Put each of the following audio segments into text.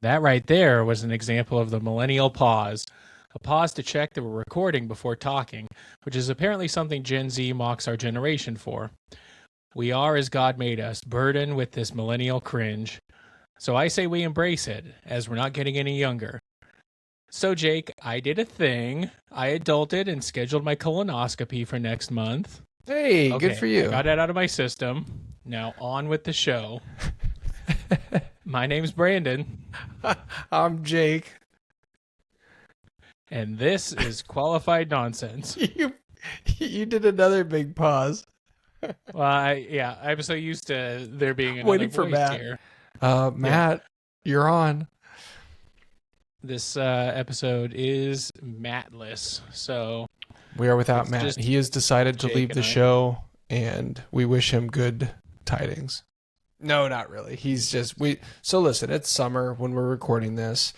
That right there was an example of the millennial pause. A pause to check that we're recording before talking, which is apparently something Gen Z mocks our generation for. We are, as God made us, burdened with this millennial cringe. So I say we embrace it, as we're not getting any younger. So, Jake, I did a thing. I adulted and scheduled my colonoscopy for next month. Hey, good Okay, for I you. got it out of my system. Now, on with the show. My name's Brandon, I'm Jake. and this is Qualified Nonsense. You did another big pause. Well, I'm so used to there being another Waiting for voice Matt. here. Matt, you're on. This episode is Mattless, so We are without it's Matt. just He has decided to Jake leave and the I. show, and we wish him good tidings. No, not really. He's just we. So listen, it's summer when we're recording this.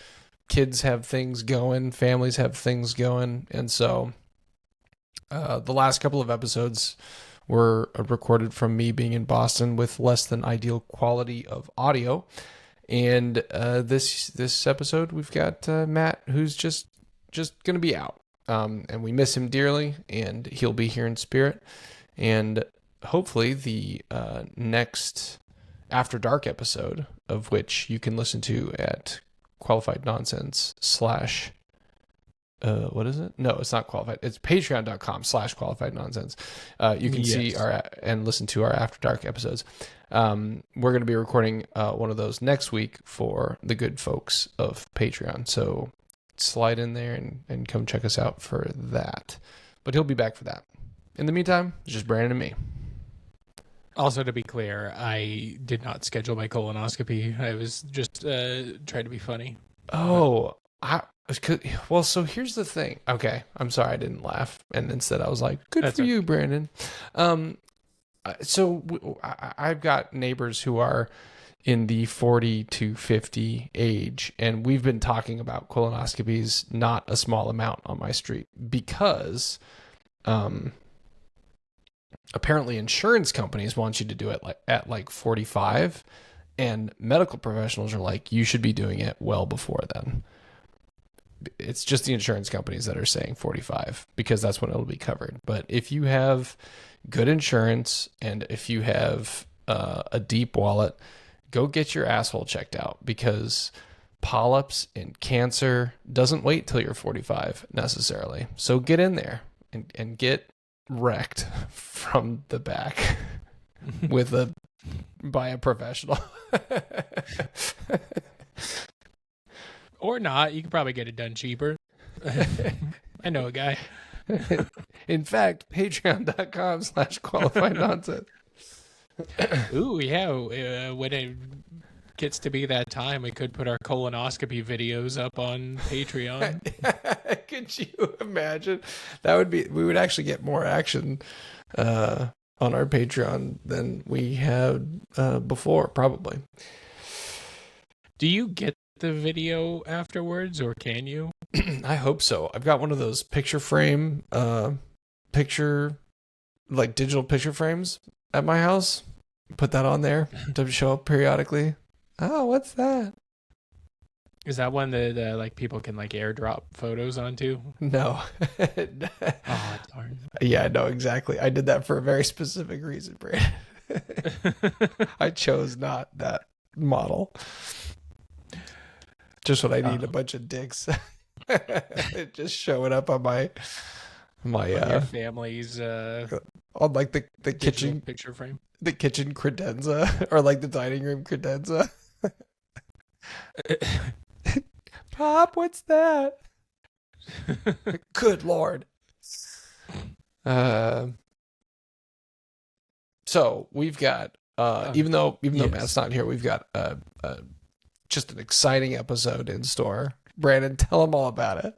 Kids have things going, families have things going, and so the last couple of episodes were recorded from me being in Boston with less than ideal quality of audio. And this episode, we've got Matt, who's just going to be out. And we miss him dearly, and he'll be here in spirit. And hopefully the next After Dark episode, of which you can listen to at Qualified Nonsense slash what is it? No, it's not qualified. It's patreon.com/qualified nonsense. You can see and listen to our After Dark episodes. We're going to be recording one of those next week for the good folks of Patreon. So slide in there and come check us out for that. But he'll be back for that. In the meantime, it's just Brandon and me. Also, to be clear, I did not schedule my colonoscopy. I was just trying to be funny. Oh, well, so here's the thing. Okay, I'm sorry I didn't laugh, and instead I was like, "Good That's for okay. you, Brandon." I've got neighbors who are in the 40 to 50 age, and we've been talking about colonoscopies, not a small amount on my street, because apparently insurance companies want you to do it at 45, and medical professionals are like, you should be doing it well before then. It's just the insurance companies that are saying 45 because that's when it'll be covered. But if you have good insurance and if you have a deep wallet, go get your asshole checked out, because polyps and cancer doesn't wait till you're 45 necessarily. So get in there and get wrecked from the back by a professional. Or not. You could probably get it done cheaper. I know a guy. In fact, patreon.com/qualified nonsense. Ooh, yeah. When it gets to be that time, we could put our colonoscopy videos up on Patreon. Could you imagine? We would actually get more action on our Patreon than we had before, probably. Do you get the video afterwards, or can you? I hope so. I've got one of those picture frame, digital picture frames at my house. Put that on there to show up periodically. Oh, what's that? Is that one that people can airdrop photos onto? No. Oh, darn. Yeah, no, exactly. I did that for a very specific reason, Brandon. I chose not that model. Just what I need, a bunch of dicks. Just showing up on my your family's on the kitchen picture frame. The kitchen credenza, or the dining room credenza. Pop, what's that? Good Lord. So we've got even though yes. Matt's not here, we've got just an exciting episode in store. Brandon, tell them all about it.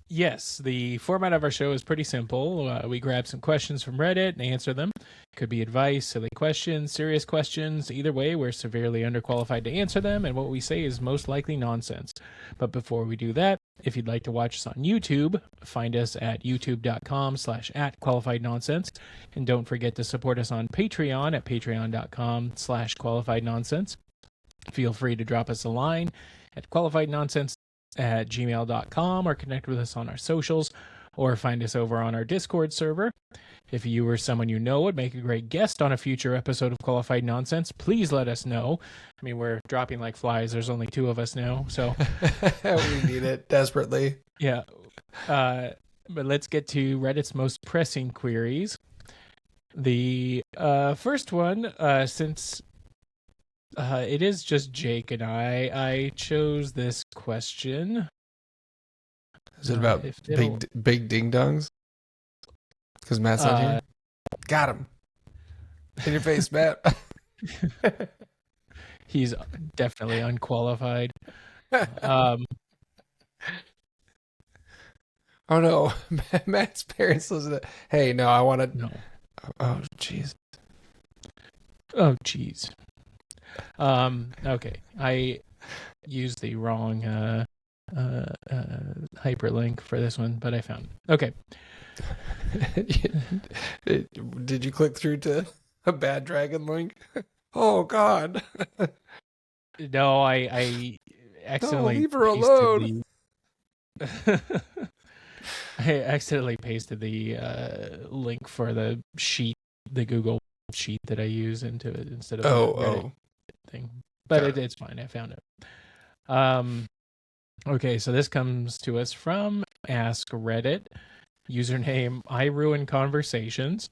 Yes, the format of our show is pretty simple. We grab some questions from Reddit and answer them. Could be advice, silly questions, serious questions. Either way, we're severely underqualified to answer them, and what we say is most likely nonsense. But before we do that, if you'd like to watch us on YouTube, find us at youtube.com/@qualifiednonsense. And don't forget to support us on Patreon at patreon.com/qualifiednonsense. Feel free to drop us a line at qualifiednonsense@gmail.com or connect with us on our socials or find us over on our Discord server. If you or someone you know would make a great guest on a future episode of Qualified Nonsense, please let us know. I mean, we're dropping like flies. There's only 2 of us now, so we need it desperately. Yeah. But let's get to Reddit's most pressing queries. The first one, since it is just Jake and I chose this question. Is it about big ding dongs? Because Matt's not here. Got him. In your face, Matt. He's definitely unqualified. Oh no, Matt's parents listen to. Hey, no, I want to. No. Oh, jeez. Oh, jeez. Okay, I used the wrong hyperlink for this one, but I found it. Okay. Did you click through to a bad dragon link? Oh God. No, I accidentally leave her alone. I accidentally pasted the link for the sheet, the Google sheet that I use into it instead of the Reddit thing. But it's fine. I found it. Okay, so this comes to us from Ask Reddit. Username I Ruin Conversations.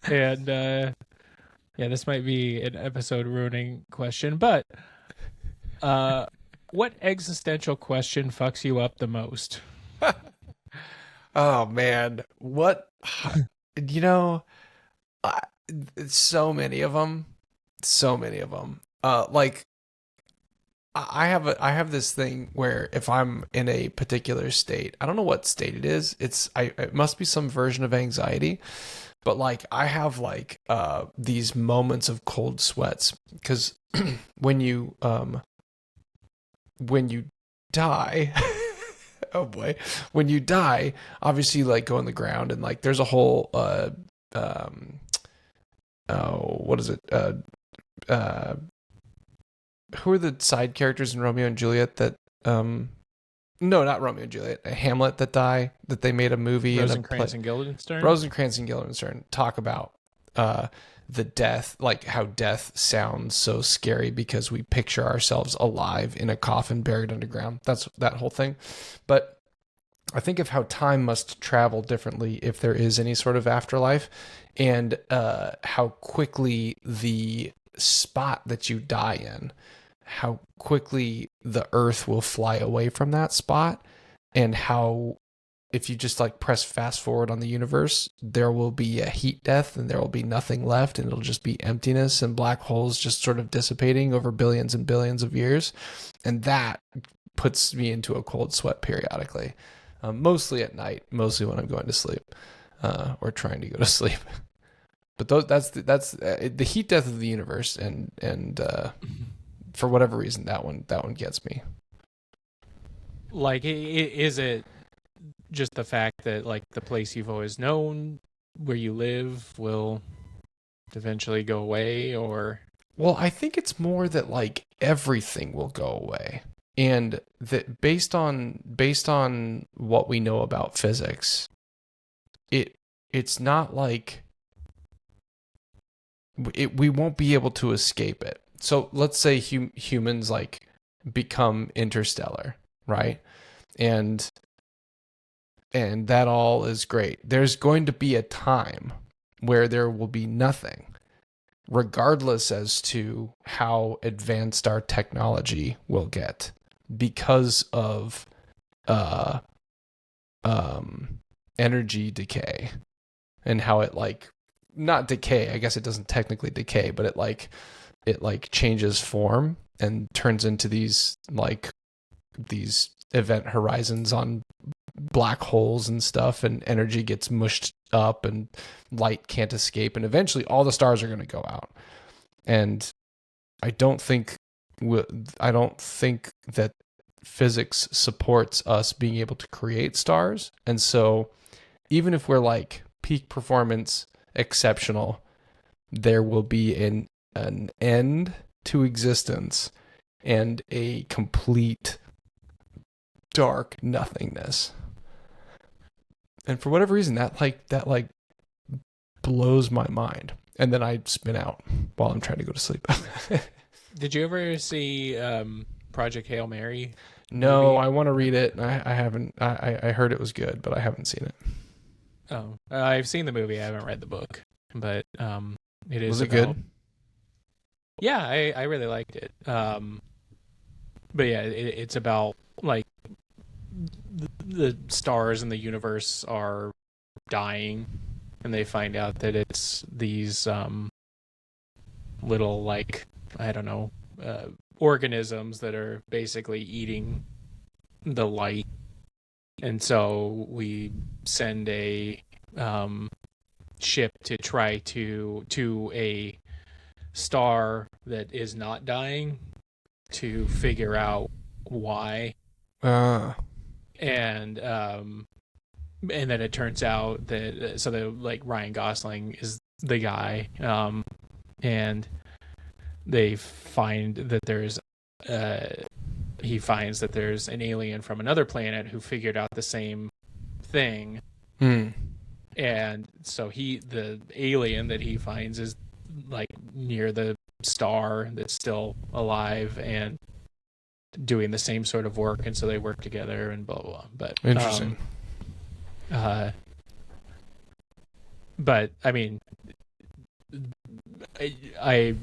And yeah, this might be an episode ruining question, but what existential question fucks you up the most? Oh man, what? You know, so many of them. Like I have this thing where if I'm in a particular state, I don't know what state it is. It must be some version of anxiety, but like I have like these moments of cold sweats because when you die, oh boy, when you die, obviously you like go on the ground and like there's a whole what is it? Who are the side characters in Romeo and Juliet that no, not Romeo and Juliet, Hamlet that they made a movie. Rosencrantz and Guildenstern. Rosencrantz and Guildenstern talk about the death, like how death sounds so scary because we picture ourselves alive in a coffin buried underground. That's that whole thing. But I think of how time must travel differently if there is any sort of afterlife, and how quickly the spot that you die in, how quickly the earth will fly away from that spot, and how if you just like press fast forward on the universe, there will be a heat death and there will be nothing left, and it'll just be emptiness and black holes just sort of dissipating over billions and billions of years. And that puts me into a cold sweat periodically, mostly at night, mostly when I'm going to sleep or trying to go to sleep. But that's the heat death of the universe, and for whatever reason that one gets me. Like, is it just the fact that like the place you've always known where you live will eventually go away, or? Well, I think it's more that like everything will go away, and that based on what we know about physics, it's not like we won't be able to escape it. So let's say humans like become interstellar, right? And that all is great. There's going to be a time where there will be nothing, regardless as to how advanced our technology will get, because of energy decay, and how it like not decay. I guess it doesn't technically decay, but it changes form and turns into these event horizons on black holes and stuff, and energy gets mushed up and light can't escape, and eventually all the stars are going to go out. And I don't think that physics supports us being able to create stars. And so even if we're like peak performance exceptional, there will be an an end to existence and a complete dark nothingness. And for whatever reason, that blows my mind. And then I spin out while I'm trying to go to sleep. Did you ever see Project Hail Mary? No, movie? I want to read it. I haven't. I heard it was good, but I haven't seen it. Oh, I've seen the movie. I haven't read the book, but it is. Was it about, good? Yeah, I really liked it. But yeah, it's about like the stars in the universe are dying, and they find out that it's these little, like, I don't know, organisms that are basically eating the light. And so we send a ship to try to a star that is not dying to figure out why. And then it turns out that like Ryan Gosling is the guy, and they find that he finds that there's an alien from another planet who figured out the same thing. And so the alien that he finds is like near the star that's still alive and doing the same sort of work, and so they work together and blah blah blah. But interesting. But I mean, I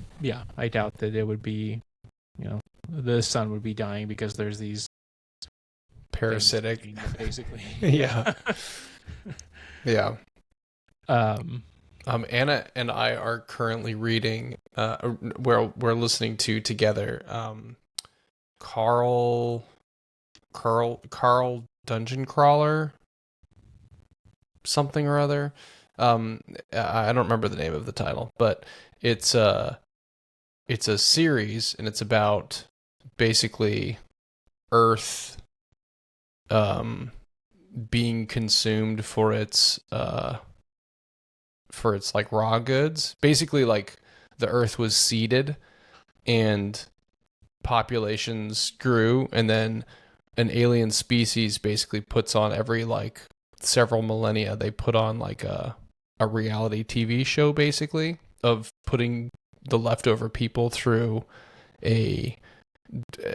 doubt that it would be, the sun would be dying because there's these parasitic, basically. Yeah. Yeah. Anna and I are currently reading, we're listening to together, Carl Dungeon Crawler, something or other. I don't remember the name of the title, but it's a series, and it's about basically Earth being consumed for its like raw goods. Basically, like the Earth was seeded and populations grew, and then an alien species basically puts on every like several millennia, they put on like a reality TV show, basically, of putting the leftover people through a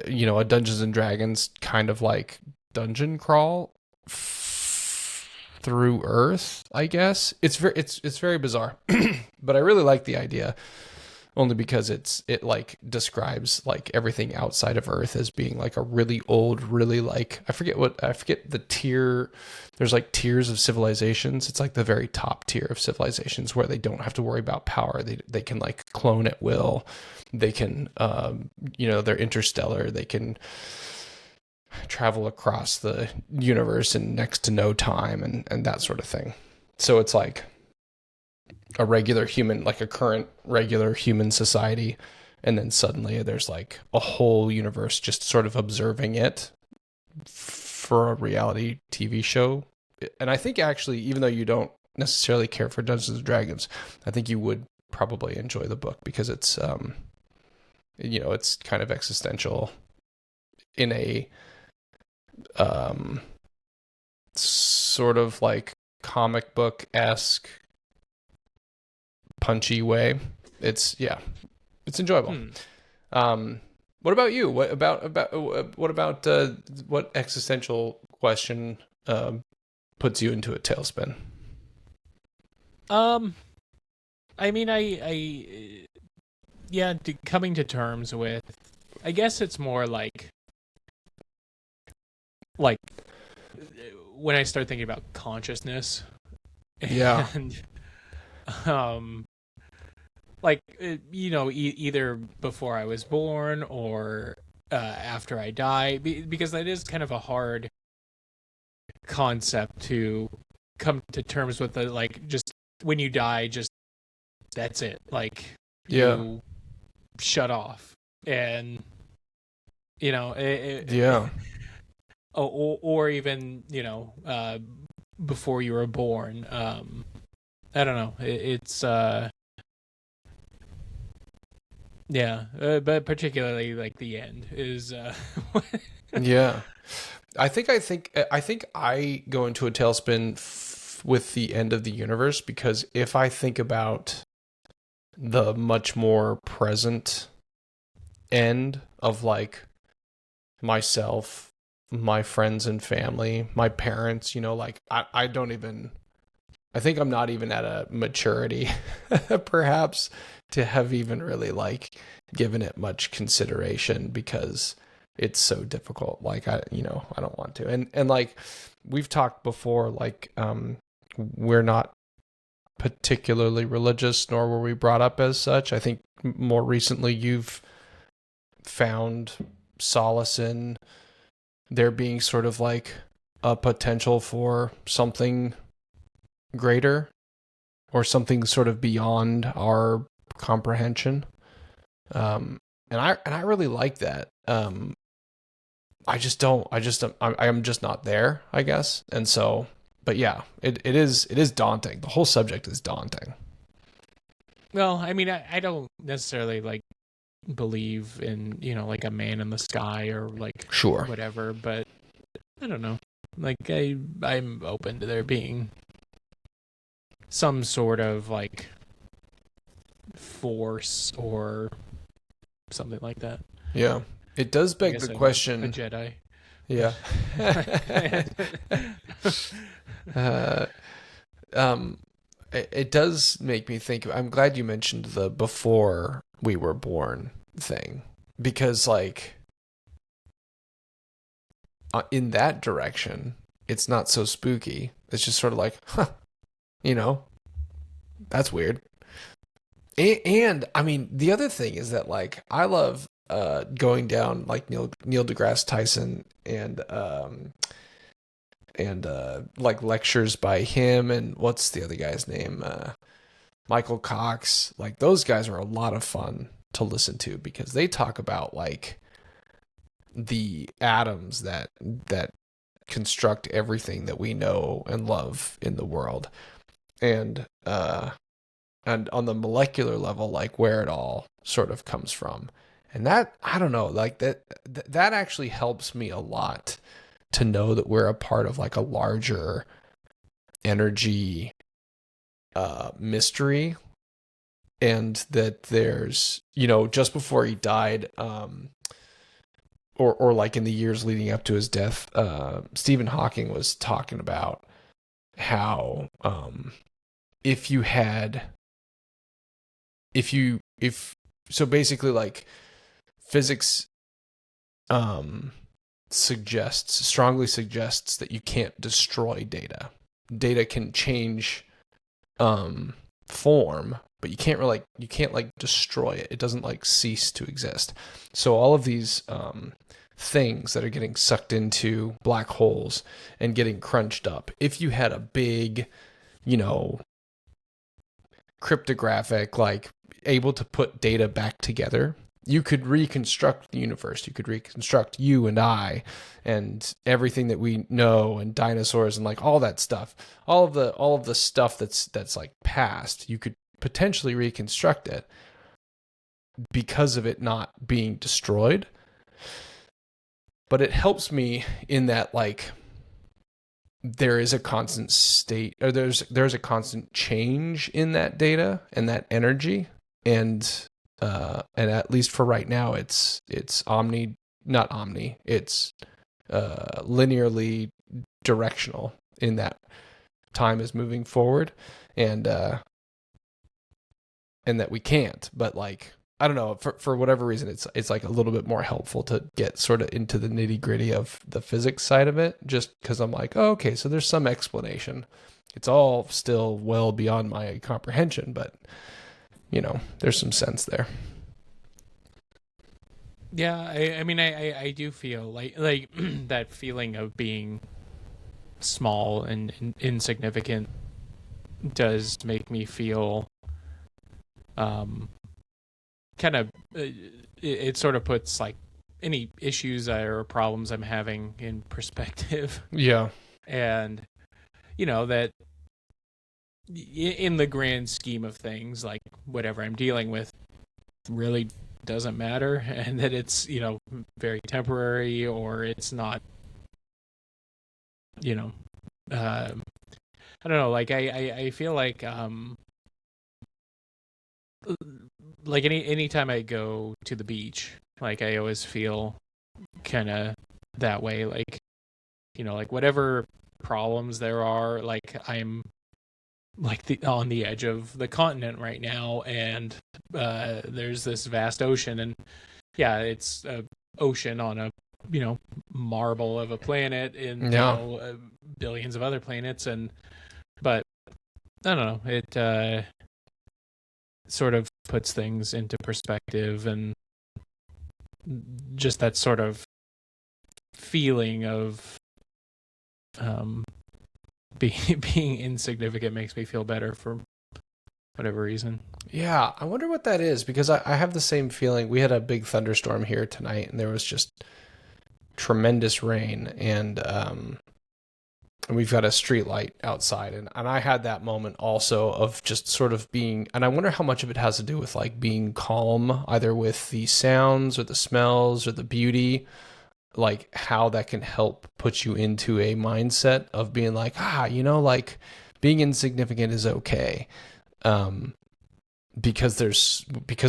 Dungeons and Dragons kind of like dungeon crawl through Earth, I guess. It's very bizarre, but I really like the idea, only because it like describes like everything outside of Earth as being like a really old, really like, I forget the tier. There's like tiers of civilizations. It's like the very top tier of civilizations where they don't have to worry about power. They can like clone at will. They can they're interstellar. They can travel across the universe in next to no time and that sort of thing. So it's like a regular human, like a current regular human society, and then suddenly there's like a whole universe just sort of observing it for a reality TV show. And I think actually, even though you don't necessarily care for Dungeons and Dragons, I think you would probably enjoy the book, because it's it's kind of existential in a sort of like comic book-esque punchy way. It's enjoyable. What about you? What existential question puts you into a tailspin? I mean, coming to terms with, I guess it's more like when I start thinking about consciousness. Yeah. And either before I was born or after I die, because that is kind of a hard concept to come to terms with. Just when you die, just that's it. Like, you shut off, and or even before you were born. I don't know. It's Yeah, but particularly like the end is Yeah. I think I go into a tailspin with the end of the universe, because if I think about the much more present end of like myself, my friends and family, my parents, like I don't even, I think I'm not even at a maturity perhaps to have even really like given it much consideration, because it's so difficult. Like I don't want to. And like we've talked before, like we're not particularly religious, nor were we brought up as such. I think more recently you've found solace in there being sort of like a potential for something greater, or something sort of beyond our comprehension. And I really like that. I'm just not there, I guess. And so, but yeah, it is daunting. The whole subject is daunting. well, I mean, I don't necessarily like believe in, like a man in the sky or like Sure. whatever, but I don't know. Like I'm open to there being some sort of like force or something like that. Yeah. It does I beg guess the a question. Jedi. Yeah. uh, it does make me think. I'm glad you mentioned the before we were born thing, because like in that direction, it's not so spooky. It's just sort of like, huh, you know, that's weird. And I mean, the other thing is that like I love going down like Neil deGrasse Tyson and like lectures by him, and what's the other guy's name? Michael Cox. Like those guys are a lot of fun to listen to, because they talk about like the atoms that construct everything that we know and love in the world. And on the molecular level, like where it all sort of comes from. And that, I don't know, like that actually helps me a lot to know that we're a part of like a larger energy mystery, and that there's, just before he died, or like in the years leading up to his death, Stephen Hawking was talking about how if you had if so basically like physics strongly suggests that you can't destroy data. Data can change form, but you can't like destroy it. It doesn't like cease to exist. So all of these things that are getting sucked into black holes and getting crunched up, if you had a big, cryptographic, like able to put data back together, you could reconstruct the universe. You could reconstruct you and I and everything that we know, and dinosaurs, and like all that stuff, all of the stuff that's like past. You could potentially reconstruct it because of it not being destroyed. But it helps me in that like there is a constant state, or there's a constant change in that data and that energy, and at least for right now, it's not omni, it's linearly directional, in that time is moving forward, and that we can't, but like I don't know, for whatever reason, it's like a little bit more helpful to get sort of into the nitty gritty of the physics side of it, just because I'm like, oh, okay, so there's some explanation. It's all still well beyond my comprehension, but there's some sense there. Yeah, I mean, I do feel like that feeling of being small and insignificant does make me feel kind of it sort of puts like any issues or problems I'm having in perspective. Yeah. And that in the grand scheme of things, like whatever I'm dealing with really doesn't matter, and that it's, very temporary, or it's not, you know, I don't know. Like I feel like anytime I go to the beach, like I always feel kind of that way. Like, like whatever problems there are, like I'm like on the edge of the continent right now, and there's this vast ocean, and yeah, it's a ocean on a marble of a planet in billions of other planets, but I don't know, it sort of puts things into perspective, and just that sort of feeling of being insignificant makes me feel better for whatever reason. Yeah, I wonder what that is, because I have the same feeling. We had a big thunderstorm here tonight, and there was just tremendous rain, and we've got a street light outside, and I had that moment also of just sort of being, and I wonder how much of it has to do with like being calm, either with the sounds or the smells or the beauty, like how that can help put you into a mindset of being like, like being insignificant is okay. Because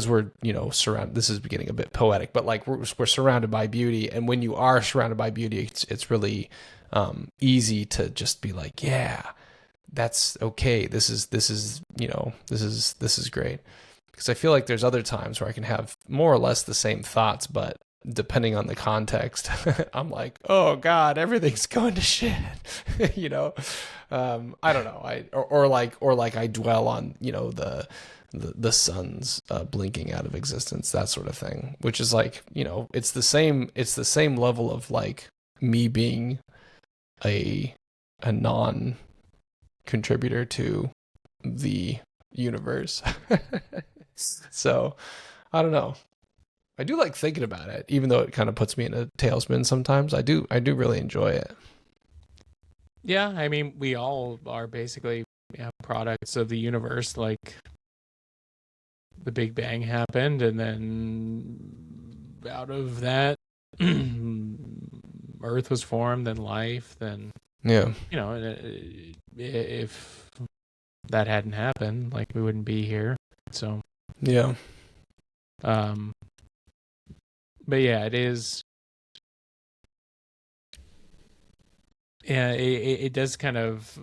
we're, surrounded, this is getting a bit poetic, but like we're surrounded by beauty. And when you are surrounded by beauty, it's really easy to just be like, yeah, that's okay. This is great. Because I feel like there's other times where I can have more or less the same thoughts, but depending on the context, I'm like, oh God, everything's going to shit. I don't know. Or like I dwell on, the sun's blinking out of existence, that sort of thing, which is like, it's the same level of like me being a non-contributor to the universe. So I don't know. I do like thinking about it, even though it kind of puts me in a tailspin sometimes. I do really enjoy it. Yeah, I mean, we all are basically products of the universe. Like, the Big Bang happened, and then out of that, Earth was formed, then life, then if that hadn't happened, like, we wouldn't be here. So yeah. But yeah, it is. Yeah, it does kind of.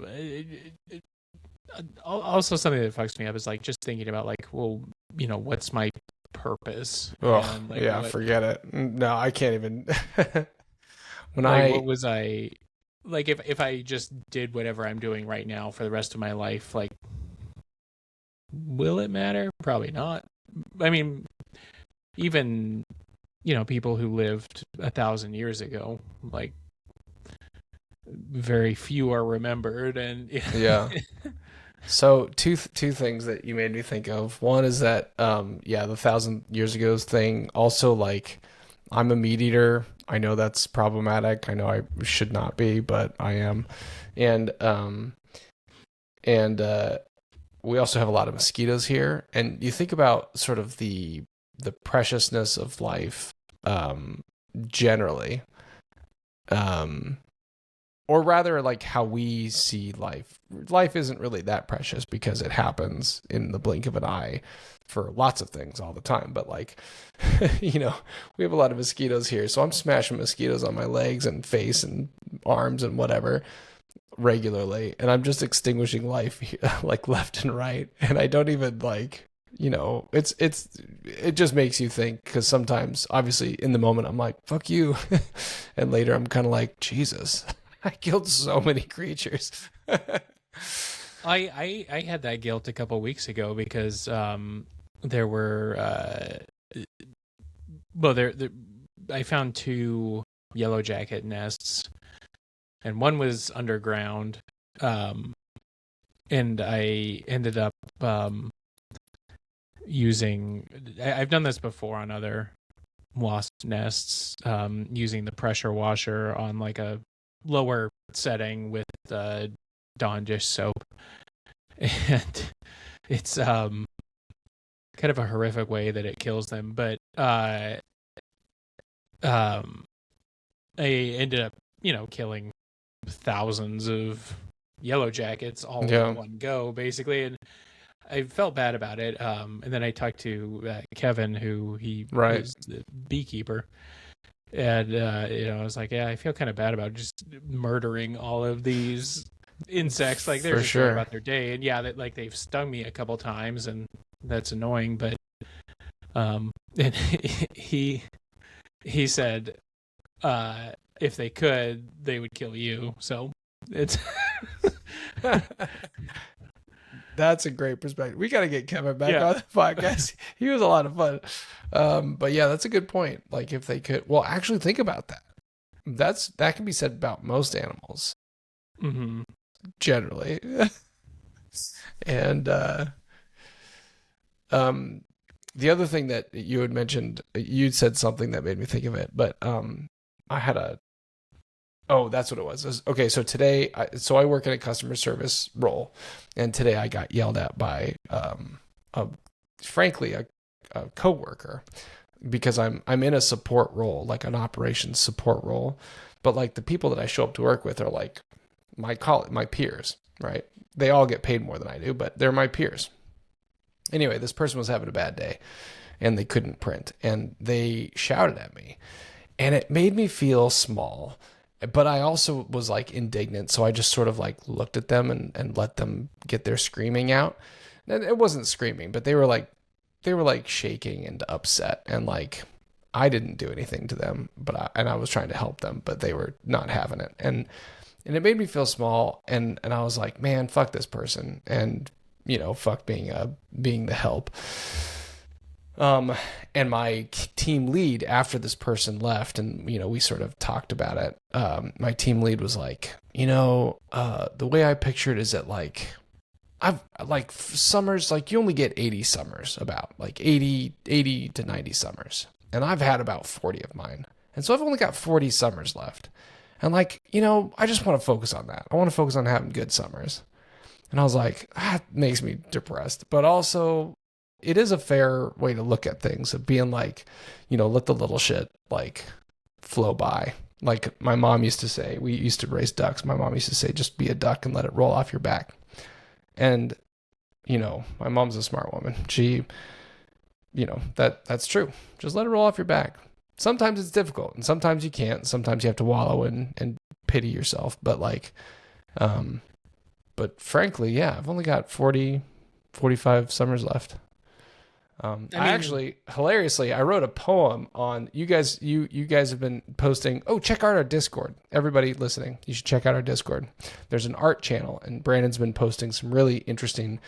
Also, something that fucks me up is like just thinking about like, well, what's my purpose? Oh, and like, yeah, forget it. No, I can't even. What was I like? If I just did whatever I'm doing right now for the rest of my life, like, will it matter? Probably not. I mean, even people who lived 1,000 years ago, like, very few are remembered, and yeah. So two things that you made me think of. One is that the 1,000 years ago thing. Also, like, I'm a meat eater. I know that's problematic. I know I should not be, but I am. And we also have a lot of mosquitoes here. And you think about sort of the preciousness of life generally, or rather like how we see life. Life isn't really that precious because it happens in the blink of an eye for lots of things all the time. But like, we have a lot of mosquitoes here, so I'm smashing mosquitoes on my legs and face and arms and whatever regularly, and I'm just extinguishing life like left and right, and I don't even like, it just makes you think, because sometimes obviously in the moment I'm like, fuck you, and later I'm kind of like, Jesus, I killed so many creatures. I had that guilt a couple weeks ago because there were I found 2 yellow jacket nests, and one was underground, and I ended up using. I've done this before on other wasp nests, using the pressure washer on like a lower setting with Dawn dish soap, and it's kind of a horrific way that it kills them. But I ended up, killing thousands of yellow jackets all in one go, basically. And I felt bad about it. And then I talked to Kevin, who he was the beekeeper. And, I was like, yeah, I feel kind of bad about just murdering all of these insects. Like, they're just going about their day. And yeah, that like they've stung me a couple times, and that's annoying. But and he said, if they could, they would kill you. So it's that's a great perspective. We got to get Kevin back on the podcast. He was a lot of fun. But yeah, that's a good point. Like, if they could, well, actually think about that. That can be said about most animals, generally. And the other thing that you had mentioned, you'd said something that made me think of it, but I had that's what it was. Okay, so today, I work in a customer service role, and today I got yelled at by, frankly, a coworker, because I'm in a support role, like an operations support role, but like the people that I show up to work with are like my peers, right? They all get paid more than I do, but they're my peers. Anyway, this person was having a bad day, and they couldn't print, and they shouted at me, and it made me feel small. But I also was like indignant. So I just sort of like looked at them and let them get their screaming out. And it wasn't screaming, but they were like shaking and upset. And like, I didn't do anything to them, and I was trying to help them, but they were not having it. And it made me feel small. And I was like, man, fuck this person. And, fuck being the help. And my team lead, after this person left, and, we sort of talked about it. My team lead was like, the way I pictured is that like, I've like summers, like you only get 80 summers, about like 80 to 90 summers. And I've had about 40 of mine. And so I've only got 40 summers left. And like, I just want to focus on that. I want to focus on having good summers. And I was like, that makes me depressed, but also it is a fair way to look at things, of being like, let the little shit like flow by. Like my mom used to say, we used to raise ducks. My mom used to say, just be a duck and let it roll off your back. And, my mom's a smart woman. She, that's true. Just let it roll off your back. Sometimes it's difficult, and sometimes you can't. Sometimes you have to wallow and pity yourself. But like, but frankly, yeah, I've only got 45 summers left. I actually, hilariously, I wrote a poem on you guys. You guys have been posting. Oh, check out our Discord. Everybody listening, you should check out our Discord. There's an art channel, and Brandon's been posting some really interesting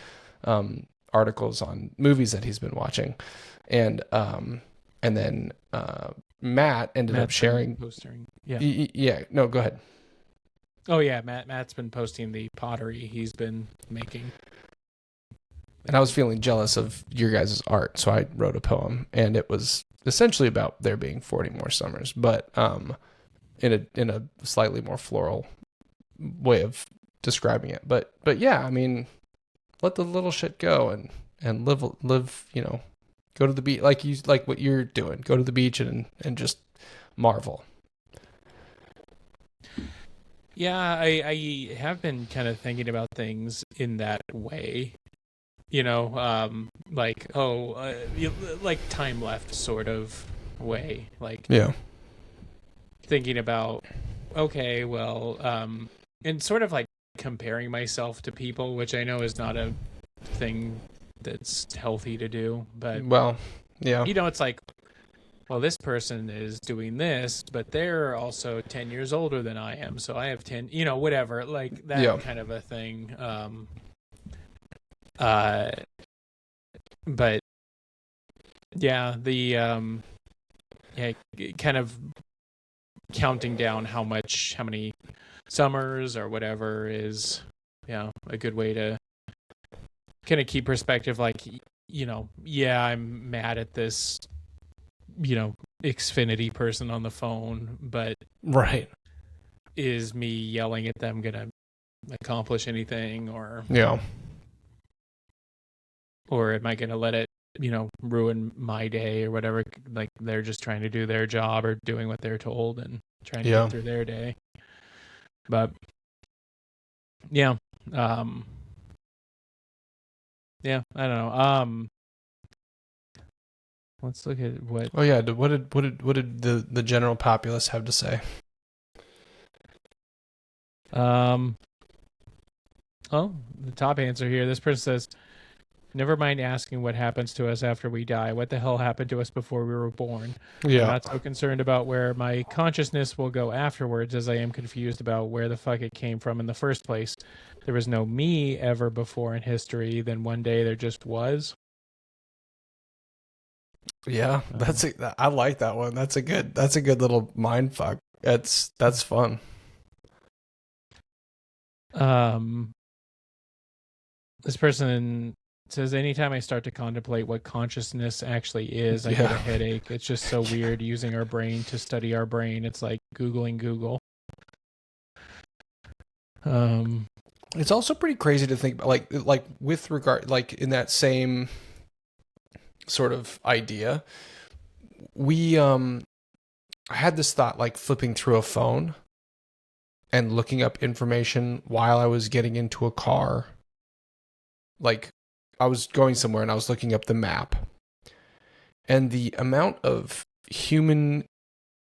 articles on movies that he's been watching, and then Matt ended up sharing. Yeah. No, go ahead. Oh yeah, Matt's been posting the pottery he's been making. And I was feeling jealous of your guys' art, so I wrote a poem, and it was essentially about there being 40 more summers, but in a slightly more floral way of describing it. But yeah, I mean, let the little shit go and live, go to the beach like what you're doing. Go to the beach and just marvel. Yeah, I have been kind of thinking about things in that way. Like time left sort of way, like thinking about, okay, well, and sort of like comparing myself to people, which I know is not a thing that's healthy to do, but it's like, well, this person is doing this, but they're also 10 years older than I am, so I have 10, whatever, like that kind of a thing. But yeah, the kind of counting down how many summers or whatever is a good way to kind of keep perspective. Like, I'm mad at this Xfinity person on the phone, but is me yelling at them gonna accomplish anything, or am I gonna let it ruin my day or whatever. Like they're just trying to do their job or doing what they're told and trying to get through their day. But yeah, yeah, I don't know. Let's look at what. Oh yeah, what did the general populace have to say? Oh, the top answer here. This person says, "Never mind asking what happens to us after we die. What the hell happened to us before we were born? Yeah. I'm not so concerned about where my consciousness will go afterwards as I am confused about where the fuck it came from in the first place. There was no me ever before in history. Then one day there just was." Yeah, I like that one. That's a good little mind fuck. That's fun. This person says, anytime I start to contemplate what consciousness actually is, I get a headache. It's just so weird using our brain to study our brain. It's like Googling Google. It's also pretty crazy to think about, like with regard, like in that same sort of idea, I had this thought, like flipping through a phone and looking up information while I was getting into a car. Like I was going somewhere and I was looking up the map, and the amount of human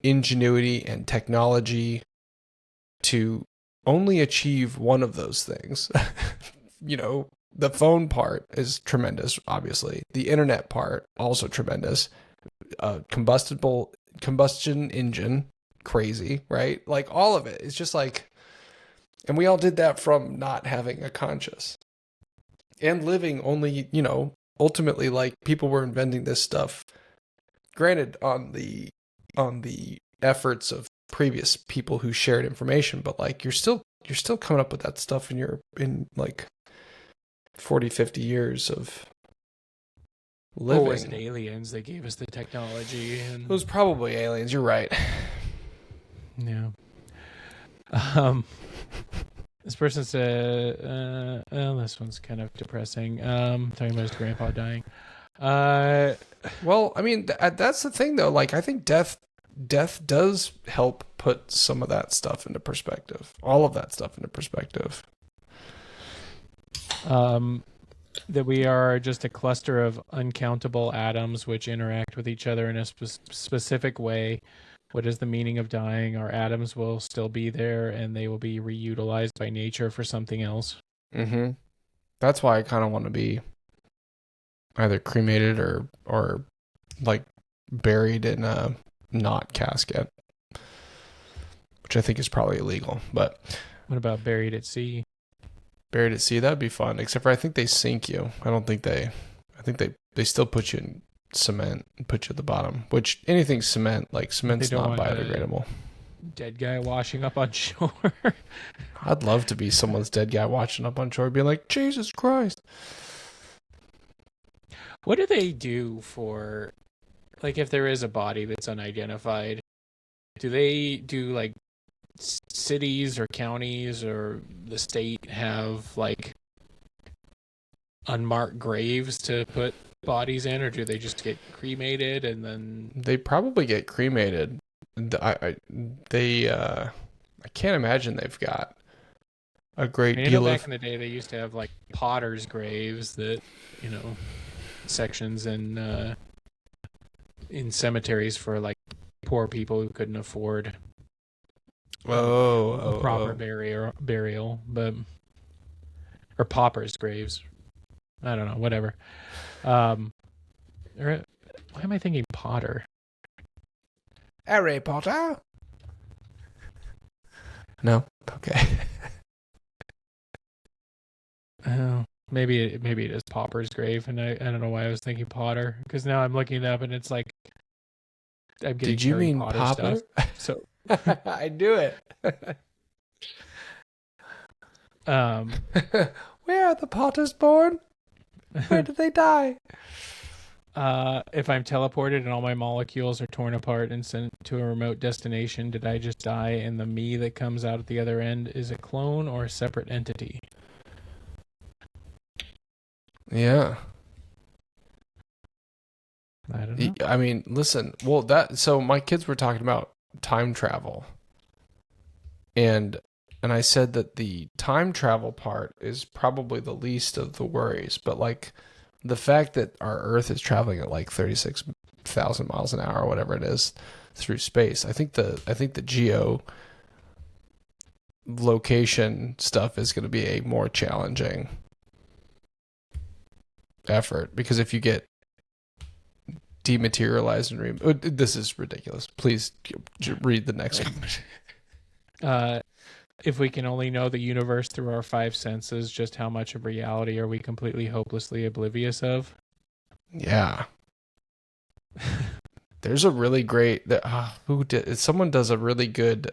ingenuity and technology to only achieve one of those things. The phone part is tremendous, obviously. The internet part, also tremendous. Combustion engine, crazy, right? Like all of it. It's just like, and we all did that from not having a conscious. And living only, ultimately, like people were inventing this stuff, granted on the efforts of previous people who shared information, but like you're still coming up with that stuff in like 40, 50 years of living. Or was it aliens that gave us the technology? And... It was probably aliens. You're right. Yeah. This person said, this one's kind of depressing. Talking about his grandpa dying. Well, I mean, that's the thing, though. Like, I think death does help put some of that stuff into perspective. All of that stuff into perspective. That we are just a cluster of uncountable atoms which interact with each other in a specific way. What is the meaning of dying? Our atoms will still be there, and they will be reutilized by nature for something else. Mm-hmm. That's why I kind of want to be either cremated or like buried in a not casket, which I think is probably illegal. But what about buried at sea? Buried at sea, that'd be fun. Except for I think they sink you. I think they still put you in cement and put you at the bottom, which anything cement, like cement's not biodegradable. Dead guy washing up on shore. I'd love to be someone's dead guy washing up on shore, being like, Jesus Christ. What do they do for, like, if there is a body that's unidentified, do they do like cities or counties or the state have like unmarked graves to put bodies in, or do they just get cremated and then they probably get cremated? I can't imagine they've got a great deal back in the day they used to have like potter's graves that sections in cemeteries for like poor people who couldn't afford a proper burial, but or paupers graves. I don't know, whatever. Why am I thinking Potter? Harry Potter? No? Okay. Oh, maybe it is Popper's grave, and I don't know why I was thinking Potter, because now I'm looking it up and it's like I'm getting Did you Harry mean Potter Popper? stuff. So I knew it. Where are the Potters born? Where did they die? If I'm teleported and all my molecules are torn apart and sent to a remote destination, did I just die and the me that comes out at the other end is a clone or a separate entity? Yeah. I don't know. I mean, listen. Well, so my kids were talking about time travel, and I said that the time travel part is probably the least of the worries, but like the fact that our Earth is traveling at like 36,000 miles an hour or whatever it is through space, I think the geo location stuff is going to be a more challenging effort, because if you get dematerialized and this is ridiculous. Please read the next one. If we can only know the universe through our five senses, just how much of reality are we completely hopelessly oblivious of? Yeah. There's a really great someone does a really good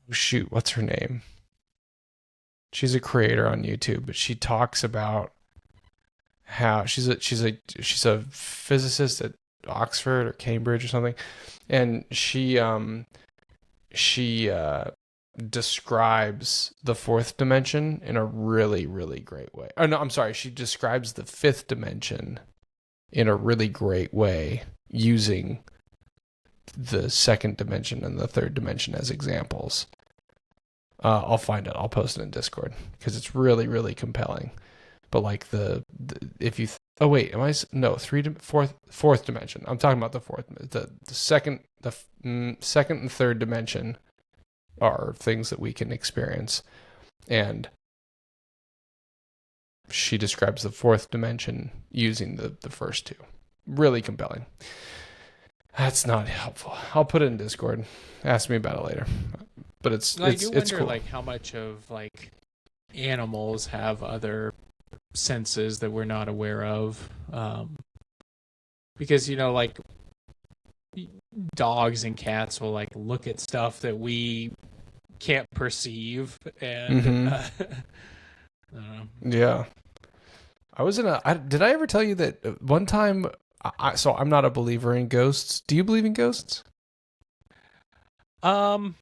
shoot, what's her name? She's a creator on YouTube, but she talks about how she's a physicist at Oxford or Cambridge or something, and she describes the fourth dimension in a really, really great way. Oh no, I'm sorry, she describes the fifth dimension in a really great way using the second dimension and the third dimension as examples. I'll find it. I'll post it in Discord because it's really, really compelling. But like if you oh wait, am I no fourth dimension? I'm talking about the fourth. The second and third dimension are things that we can experience, and she describes the fourth dimension using the first two. Really compelling. That's not helpful. I'll put it in Discord. Ask me about it later. But it's cool. Like how much of like animals have other senses that we're not aware of, because like dogs and cats will like look at stuff that we can't perceive, and I don't know. Yeah. I was did I ever tell you that one time? So I'm not a believer in ghosts. Do you believe in ghosts? I'm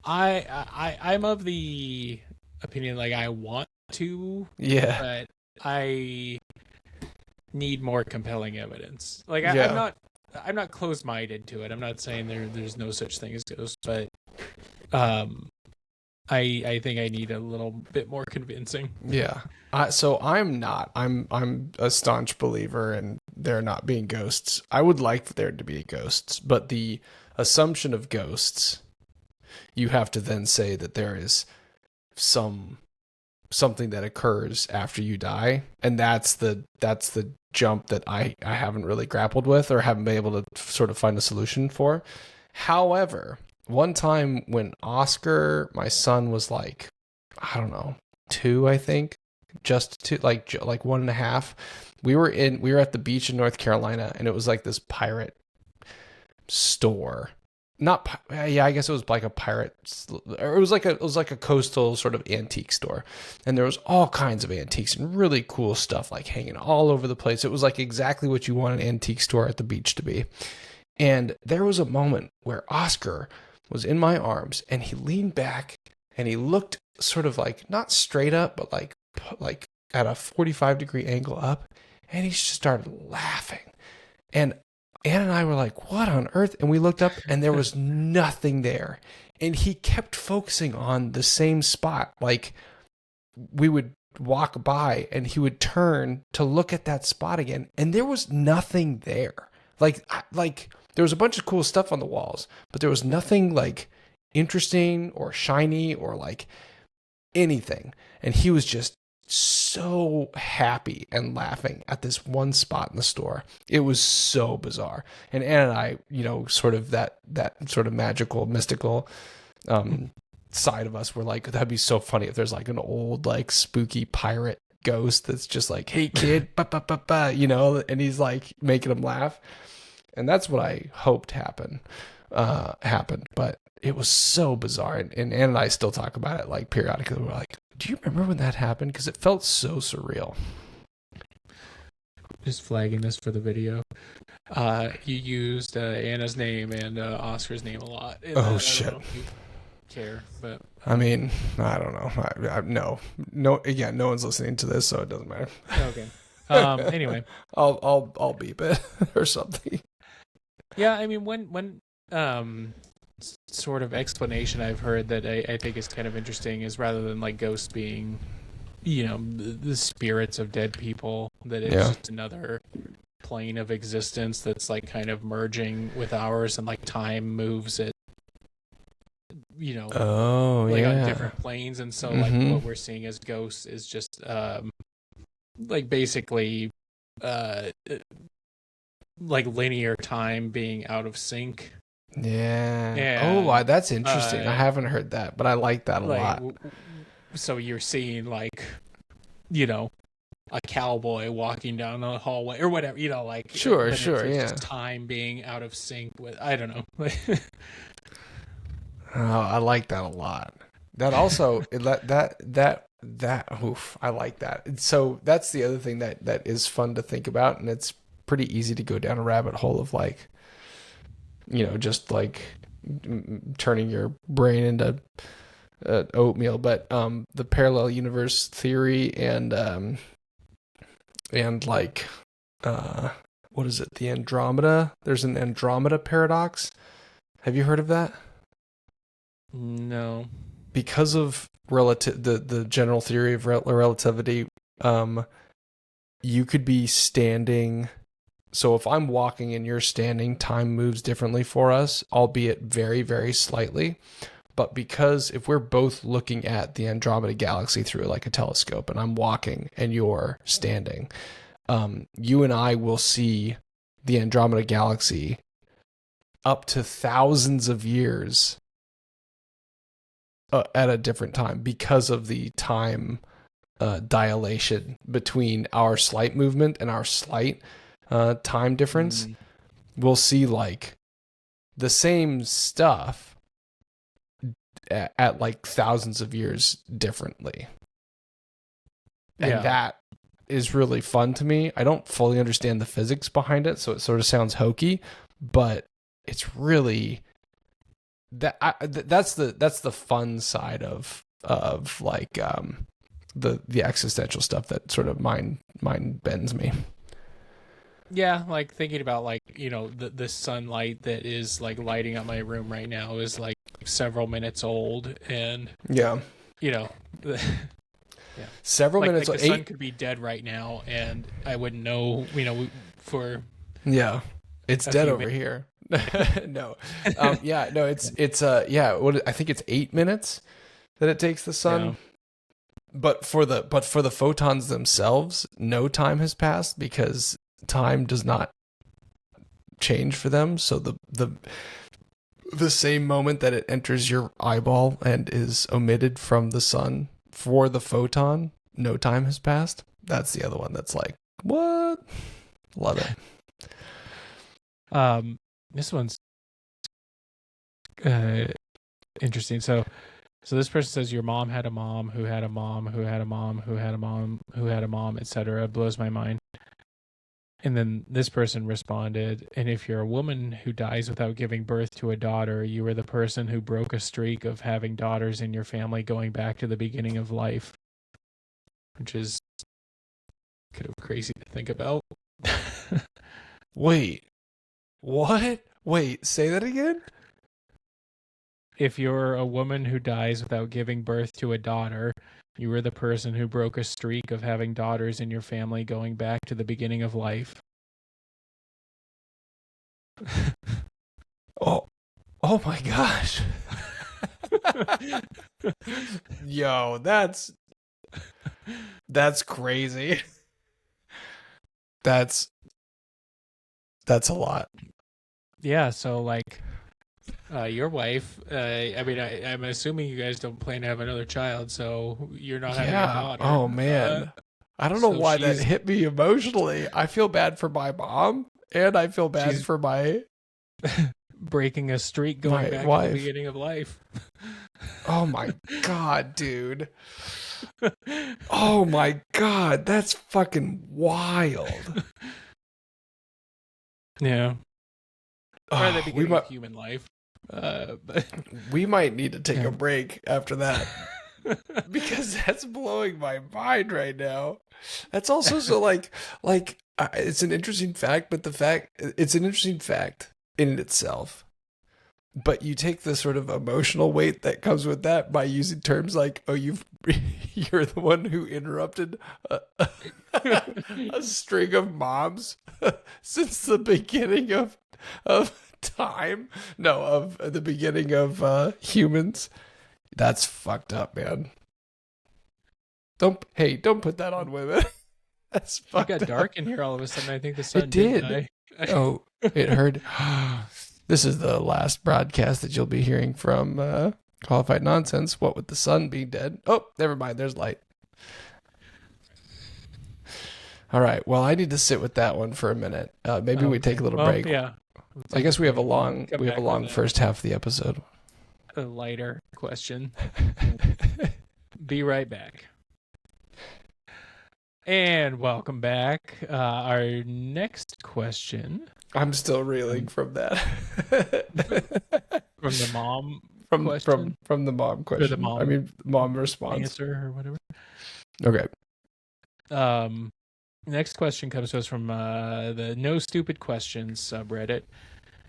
of the opinion like I want to, but I need more compelling evidence. Like I'm not closed-minded to it. I'm not saying there's no such thing as ghosts, but I think I need a little bit more convincing. Yeah. So I'm not. I'm a staunch believer in there not being ghosts. I would like for there to be ghosts, but the assumption of ghosts, you have to then say that there is something that occurs after you die, and that's the jump that I haven't really grappled with or haven't been able to sort of find a solution for. However, one time when Oscar, my son, was like, I don't know, 2, I think, just 2, like 1.5. We were at the beach in North Carolina, and it was like this pirate store. I guess it was like a pirate, or it was like a coastal sort of antique store, and there was all kinds of antiques and really cool stuff like hanging all over the place. It was like exactly what you want an antique store at the beach to be. And there was a moment where Oscar was in my arms, and he leaned back and he looked sort of like not straight up, but like at a 45-degree angle up, and he just started laughing. And Ann and I were like, what on earth? And we looked up, and there was nothing there. And he kept focusing on the same spot. Like, we would walk by, and he would turn to look at that spot again, and there was nothing there. Like there was a bunch of cool stuff on the walls, but there was nothing like interesting or shiny or like anything. And he was just so happy and laughing at this one spot in the store. It was so bizarre. And Ann and I, sort of that sort of magical, mystical side of us were like, that'd be so funny if there's like an old like spooky pirate ghost that's just like, hey kid, and he's like making him laugh. And that's what I hoped happened. But it was so bizarre. And Ann and I still talk about it like periodically. We're like, do you remember when that happened? Because it felt so surreal. Just flagging this for the video. You used Anna's name and Oscar's name a lot. Oh, shit. I don't know if you care, but I mean, I don't know. No. Again, no one's listening to this, so it doesn't matter. Okay. Anyway. I'll beep it or something. Yeah, I mean, one sort of explanation I've heard that I think is kind of interesting is rather than like ghosts being, the spirits of dead people, that it's just another plane of existence that's like kind of merging with ours, and like time moves it, on different planes. And so like what we're seeing as ghosts is just like basically like linear time being out of sync. Yeah. And, that's interesting. I haven't heard that, but I like that a lot. So you're seeing like, a cowboy walking down the hallway or whatever, Sure, it's yeah. just time being out of sync with, I don't know. I like that a lot. That also I like that. So that's the other thing that is fun to think about, and it's pretty easy to go down a rabbit hole of like, just like turning your brain into oatmeal. But the parallel universe theory and like what is it? The Andromeda. There's an Andromeda paradox. Have you heard of that? No. Because of the general theory of relativity, you could be standing. So if I'm walking and you're standing, time moves differently for us, albeit very, very slightly. But because if we're both looking at the Andromeda galaxy through like a telescope, and I'm walking and you're standing, you and I will see the Andromeda galaxy up to thousands of years at a different time because of the time dilation between our slight movement and our slight time difference. We'll see like the same stuff at like thousands of years differently. And that is really fun to me. I don't fully understand the physics behind it, so it sort of sounds hokey, but it's really that's the fun side of like the existential stuff that sort of mind bends me. Yeah, like thinking about like, the sunlight that is like lighting up my room right now is like several minutes old, and several minutes like the sun could be dead right now and I wouldn't know, for it's dead over here. No. It's I think it's 8 minutes that it takes the sun. But for the photons themselves, no time has passed because time does not change for them. So the same moment that it enters your eyeball and is omitted from the sun, for the photon, no time has passed. That's the other one that's like, what? Love it. This one's interesting. So this person says your mom had a mom who had a mom who had a mom who had a mom who had a mom, etc. Blows my mind. And then this person responded, and if you're a woman who dies without giving birth to a daughter, you were the person who broke a streak of having daughters in your family going back to the beginning of life. Which is kind of crazy to think about. Wait. What? Wait, say that again? If you're a woman who dies without giving birth to a daughter, you were the person who broke a streak of having daughters in your family going back to the beginning of life. Oh my gosh. Yo, that's crazy. That's a lot. Yeah, so like your wife, I'm assuming you guys don't plan to have another child, so you're not having a daughter. Oh man. I don't know why that hit me emotionally. I feel bad for my mom, and I feel bad for my breaking a streak going back to the beginning of life. Oh my god, dude. Oh my god, that's fucking wild. Yeah. Or the beginning of human life. But We might need to take a break after that because that's blowing my mind right now. That's also so it's an interesting fact, but it's an interesting fact in itself. But you take the sort of emotional weight that comes with that by using terms like, "Oh, you're the one who interrupted a string of moms since the beginning of time. No, of the beginning of humans." That's fucked up, man. Don't put that on women. That's fucked up. It got dark in here all of a sudden. I think the sun It did. die. Oh, it heard. This is the last broadcast that you'll be hearing from Qualified Nonsense. What with the sun being dead? Oh, never mind. There's light. All right. Well, I need to sit with that one for a minute. Maybe we take a little break. Yeah. I guess we have a long first half of the episode. A lighter question. Be right back. And welcome back. Our next question. I'm still reeling from that. From the mom question? From the mom question. Or the mom, mom response. Answer or whatever. Okay. Next question comes to us from the No Stupid Questions subreddit.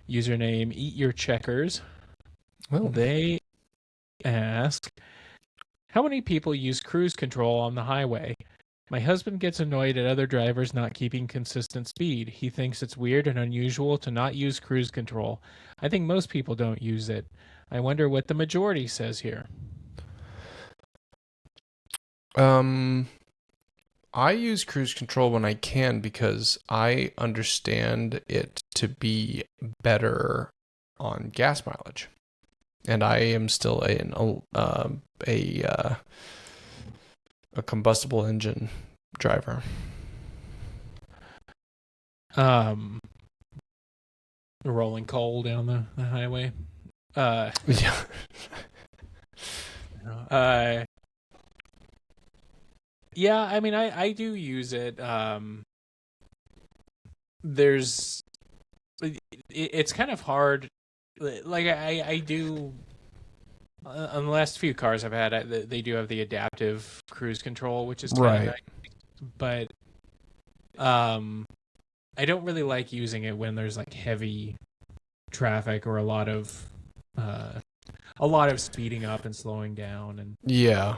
Username Eat Your Checkers. Well, they ask, how many people use cruise control on the highway? My husband gets annoyed at other drivers not keeping consistent speed. He thinks it's weird and unusual to not use cruise control. I think most people don't use it. I wonder what the majority says here. I use cruise control when I can because I understand it to be better on gas mileage. And I am still a combustible engine driver. Rolling coal down the highway. Yeah. Yeah, I mean, I do use it. It's kind of hard. Like I do. On the last few cars I've had, they do have the adaptive cruise control, which is kind of nice. But I don't really like using it when there's like heavy traffic or a lot of speeding up and slowing down. And yeah,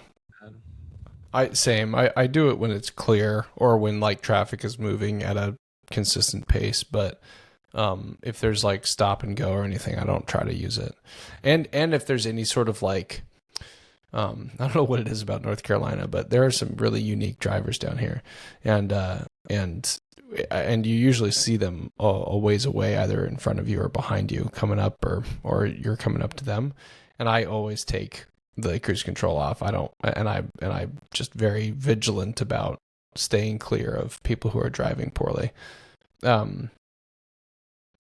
I do it when it's clear or when like traffic is moving at a consistent pace, but if there's like stop and go or anything, I don't try to use it. And if there's any sort of like, I don't know what it is about North Carolina, but there are some really unique drivers down here, and you usually see them a ways away, either in front of you or behind you, coming up, or you're coming up to them. And I always take the cruise control off. I'm just very vigilant about staying clear of people who are driving poorly.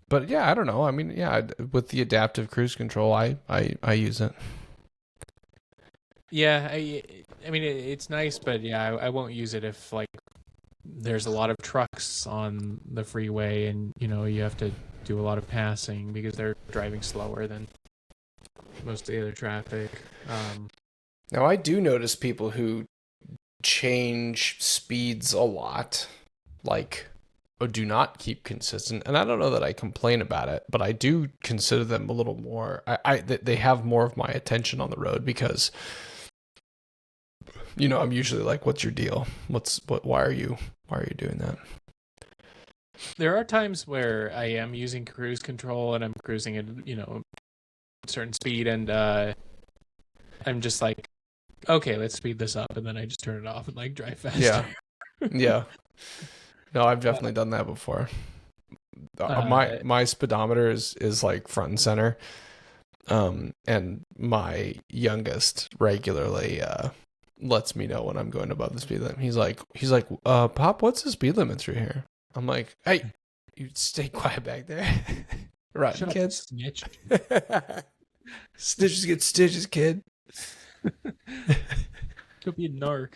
But yeah, I don't know. I mean, yeah, with the adaptive cruise control, I use it. Yeah, I mean, it's nice, but yeah, I won't use it if like there's a lot of trucks on the freeway and you have to do a lot of passing because they're driving slower than most of the other traffic. Now, I do notice people who change speeds a lot, like, or do not keep consistent. And I don't know that I complain about it, but I do consider them a little more, they have more of my attention on the road because, I'm usually like, what's your deal? Why are you doing that? There are times where I am using cruise control and I'm cruising at, a certain speed and, I'm just like, okay, let's speed this up. And then I just turn it off and like drive faster. Yeah. Yeah. No, I've definitely done that before. My speedometer is like front and center. And my youngest regularly lets me know when I'm going above the speed limit. He's like, Pop, what's the speed limit through here? I'm like, hey, you stay quiet back there. Right, shut kids. Up, snitch. Stitches get stitches, kid. Could be a narc.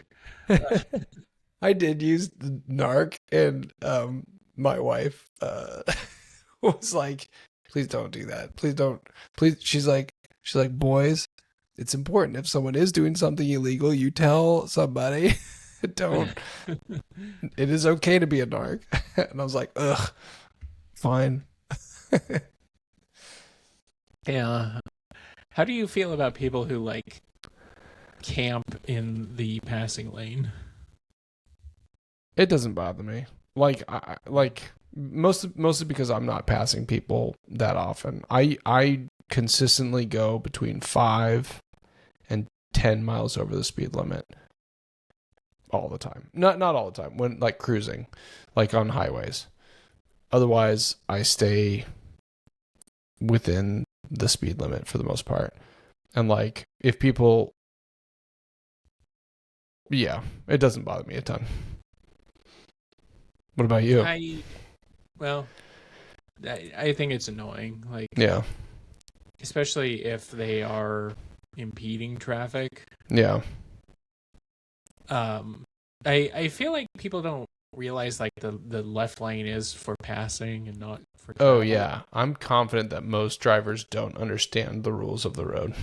I did use the narc, and my wife was like, Please don't do that. Please don't. Please. She's like, boys, it's important. If someone is doing something illegal, you tell somebody. Don't. It is okay to be a narc. And I was like, ugh, fine. Yeah. How do you feel about people who like camp in the passing lane? It doesn't bother me. Like, mostly because I'm not passing people that often. I consistently go between 5 and 10 miles over the speed limit all the time. Not all the time. When like cruising, like on highways. Otherwise, I stay within the speed limit for the most part. And like if people, yeah, it doesn't bother me a ton. What about you? I think it's annoying. Like, Yeah. especially if they are impeding traffic. Yeah. I feel like people don't realize like the left lane is for passing and not for Oh travel. yeah. I'm confident that most drivers don't understand the rules of the road.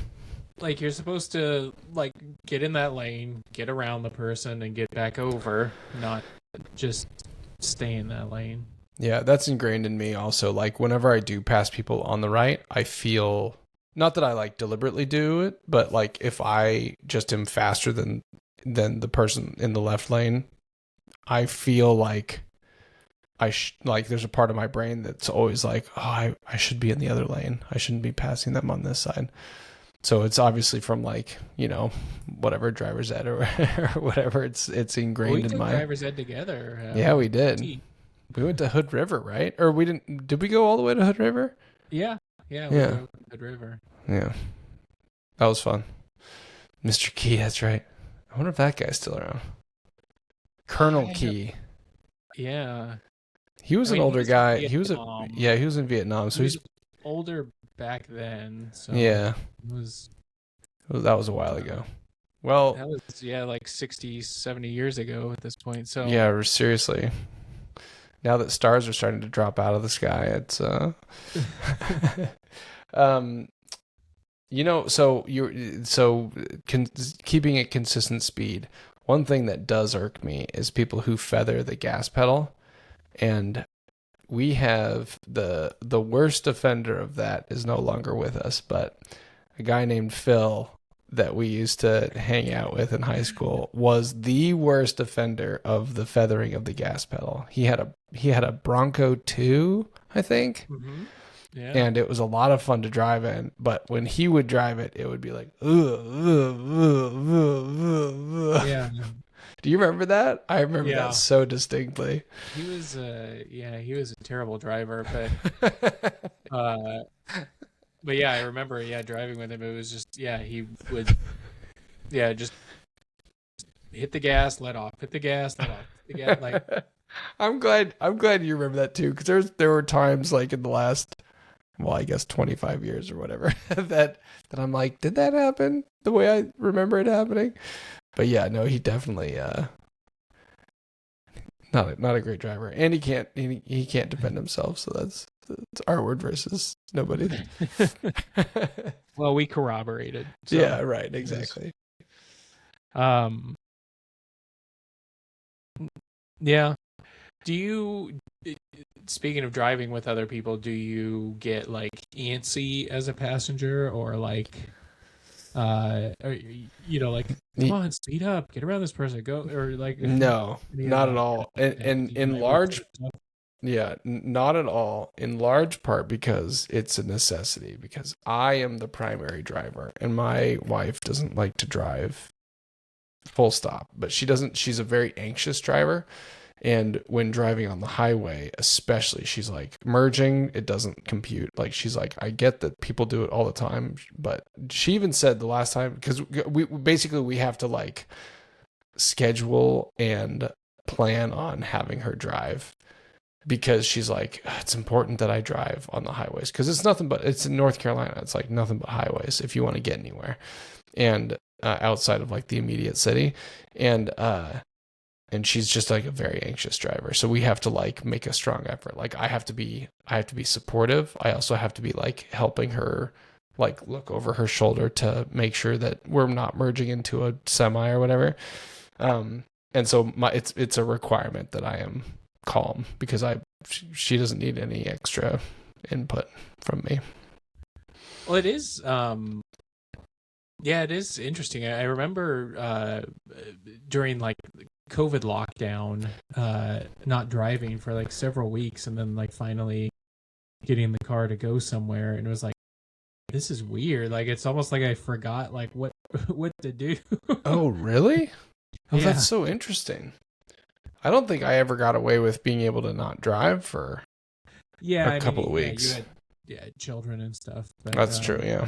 Like you're supposed to like get in that lane, get around the person and get back over, not just stay in that lane. Yeah, that's ingrained in me also. Like whenever I do pass people on the right, I feel, not that I like deliberately do it, but like if I just am faster than the person in the left lane, I feel like like there's a part of my brain that's always like, oh, I should be in the other lane. I shouldn't be passing them on this side. So it's obviously from like, whatever driver's ed or whatever. It's ingrained in my driver's ed together. Yeah, we did. We went to Hood River, right? Or we didn't? Did we go all the way to Hood River? Yeah. We went to Hood River. Yeah, that was fun. Mr. Key, that's right. I wonder if that guy's still around. Colonel Key. Yeah. He was an older guy. He was in Vietnam. So he's older back then. So yeah. That was a while ago. Well, that was like 60, 70 years ago at this point. So yeah, seriously. Now that stars are starting to drop out of the sky, it's keeping a consistent speed. One thing that does irk me is people who feather the gas pedal, and we have the worst offender of that is no longer with us, but a guy named Phil that we used to hang out with in high school was the worst offender of the feathering of the gas pedal. He had a Bronco 2, I think. Mm-hmm. Yeah. And it was a lot of fun to drive in, but when he would drive it, it would be like, yeah. Do you remember that? I remember that so distinctly. He was a terrible driver, but yeah, I remember driving with him. It was just he would just hit the gas, let off, hit the gas, let off. Hit the gas, like I'm glad you remember that too, because there were times like in the last, well, I guess 25 years or whatever that I'm like, did that happen the way I remember it happening? But yeah, no, he definitely not a great driver, and he can't defend himself. So that's our word versus nobody. Well, we corroborated. So. Yeah, right, exactly. Yeah. Do you, speaking of driving with other people, do you get like antsy as a passenger, or like, like, come on, speed up, get around this person, go, or like? No, not at all. And in large, not at all. In large part because it's a necessity, because I am the primary driver and my wife doesn't like to drive, full stop. But she's a very anxious driver. And when driving on the highway, especially, she's like, merging, it doesn't compute. Like, she's like, I get that people do it all the time, but she even said the last time, because we have to like schedule and plan on having her drive, because she's like, it's important that I drive on the highways, because it's in North Carolina. It's like nothing but highways if you want to get anywhere, and outside of like the immediate city. And and she's just like a very anxious driver. So we have to like make a strong effort. Like I have to be supportive. I also have to be like helping her, like look over her shoulder to make sure that we're not merging into a semi or whatever. And so it's a requirement that I am calm, because she doesn't need any extra input from me. Well, it is, yeah, it is interesting. I remember during like COVID lockdown, not driving for like several weeks, and then like finally getting the car to go somewhere, and it was like, this is weird. Like it's almost like I forgot like what to do. Oh, really? Oh, Yeah. That's so interesting. I don't think I ever got away with being able to not drive for a couple of weeks. You had children and stuff. But, That's true, yeah.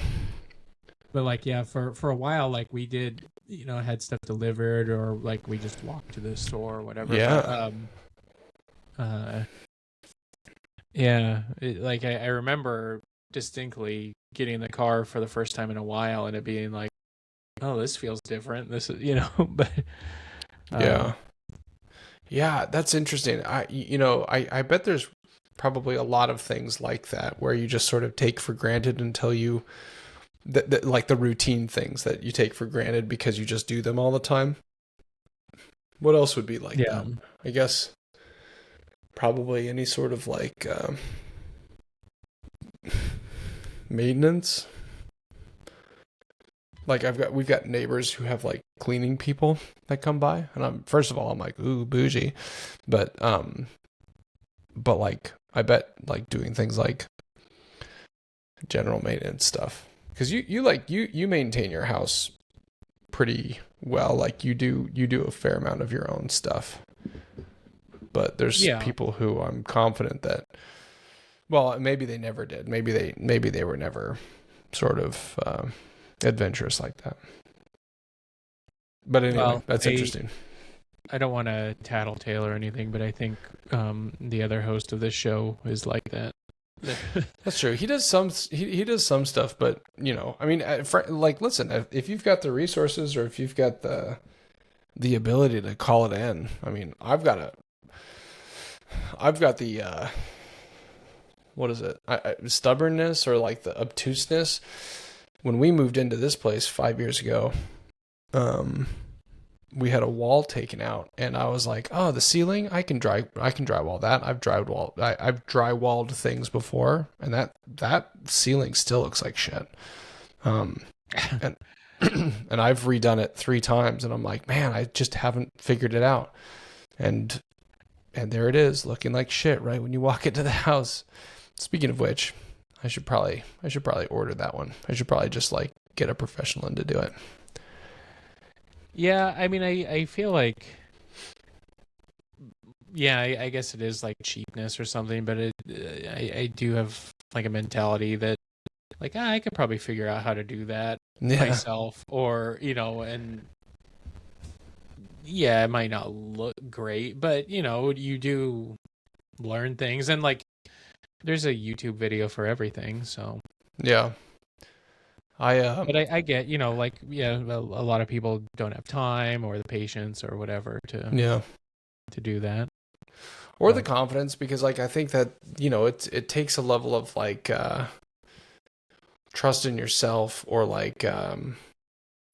But like, yeah, for a while, like we did, had stuff delivered, or like we just walked to the store or whatever. Yeah. But, yeah, I remember distinctly getting in the car for the first time in a while, and it being like, oh, this feels different. This is, but yeah, that's interesting. I bet there's probably a lot of things like that where you just sort of take for granted until you like the routine things that you take for granted because you just do them all the time. What else would be like that? I guess probably any sort of like maintenance. Like we've got neighbors who have like cleaning people that come by, and first of all I'm like, ooh, bougie, but like I bet like doing things like general maintenance stuff, because you maintain your house pretty well. Like you do a fair amount of your own stuff, but there's people who I'm confident that, well, maybe they never did. Maybe they were never sort of adventurous like that. But anyway, that's interesting. I don't want to tattletale or anything, but I think the other host of this show is like that. That's true. He does some stuff, but I mean, like, listen, if you've got the resources, or if you've got the ability to call it in, I mean, I've got the what is it? Stubbornness, or like the obtuseness. When we moved into this place 5 years ago, we had a wall taken out, and I was like, "Oh, the ceiling, I can drywall that. I've drywalled things before, and that ceiling still looks like shit." And and I've redone it 3 times, and I'm like, "Man, I just haven't figured it out." And there it is, looking like shit right when you walk into the house. Speaking of which, I should probably order that one. I should probably just like get a professional in to do it. Yeah, I mean, I feel like, yeah, I guess it is like cheapness or something, but I do have like a mentality that like, I could probably figure out how to do that myself, or, and yeah, it might not look great, but you do learn things, and like there's a YouTube video for everything, so yeah. But I get, like, yeah, a lot of people don't have time or the patience or whatever to do that, or the confidence, because like I think that it takes a level of like trust in yourself, or like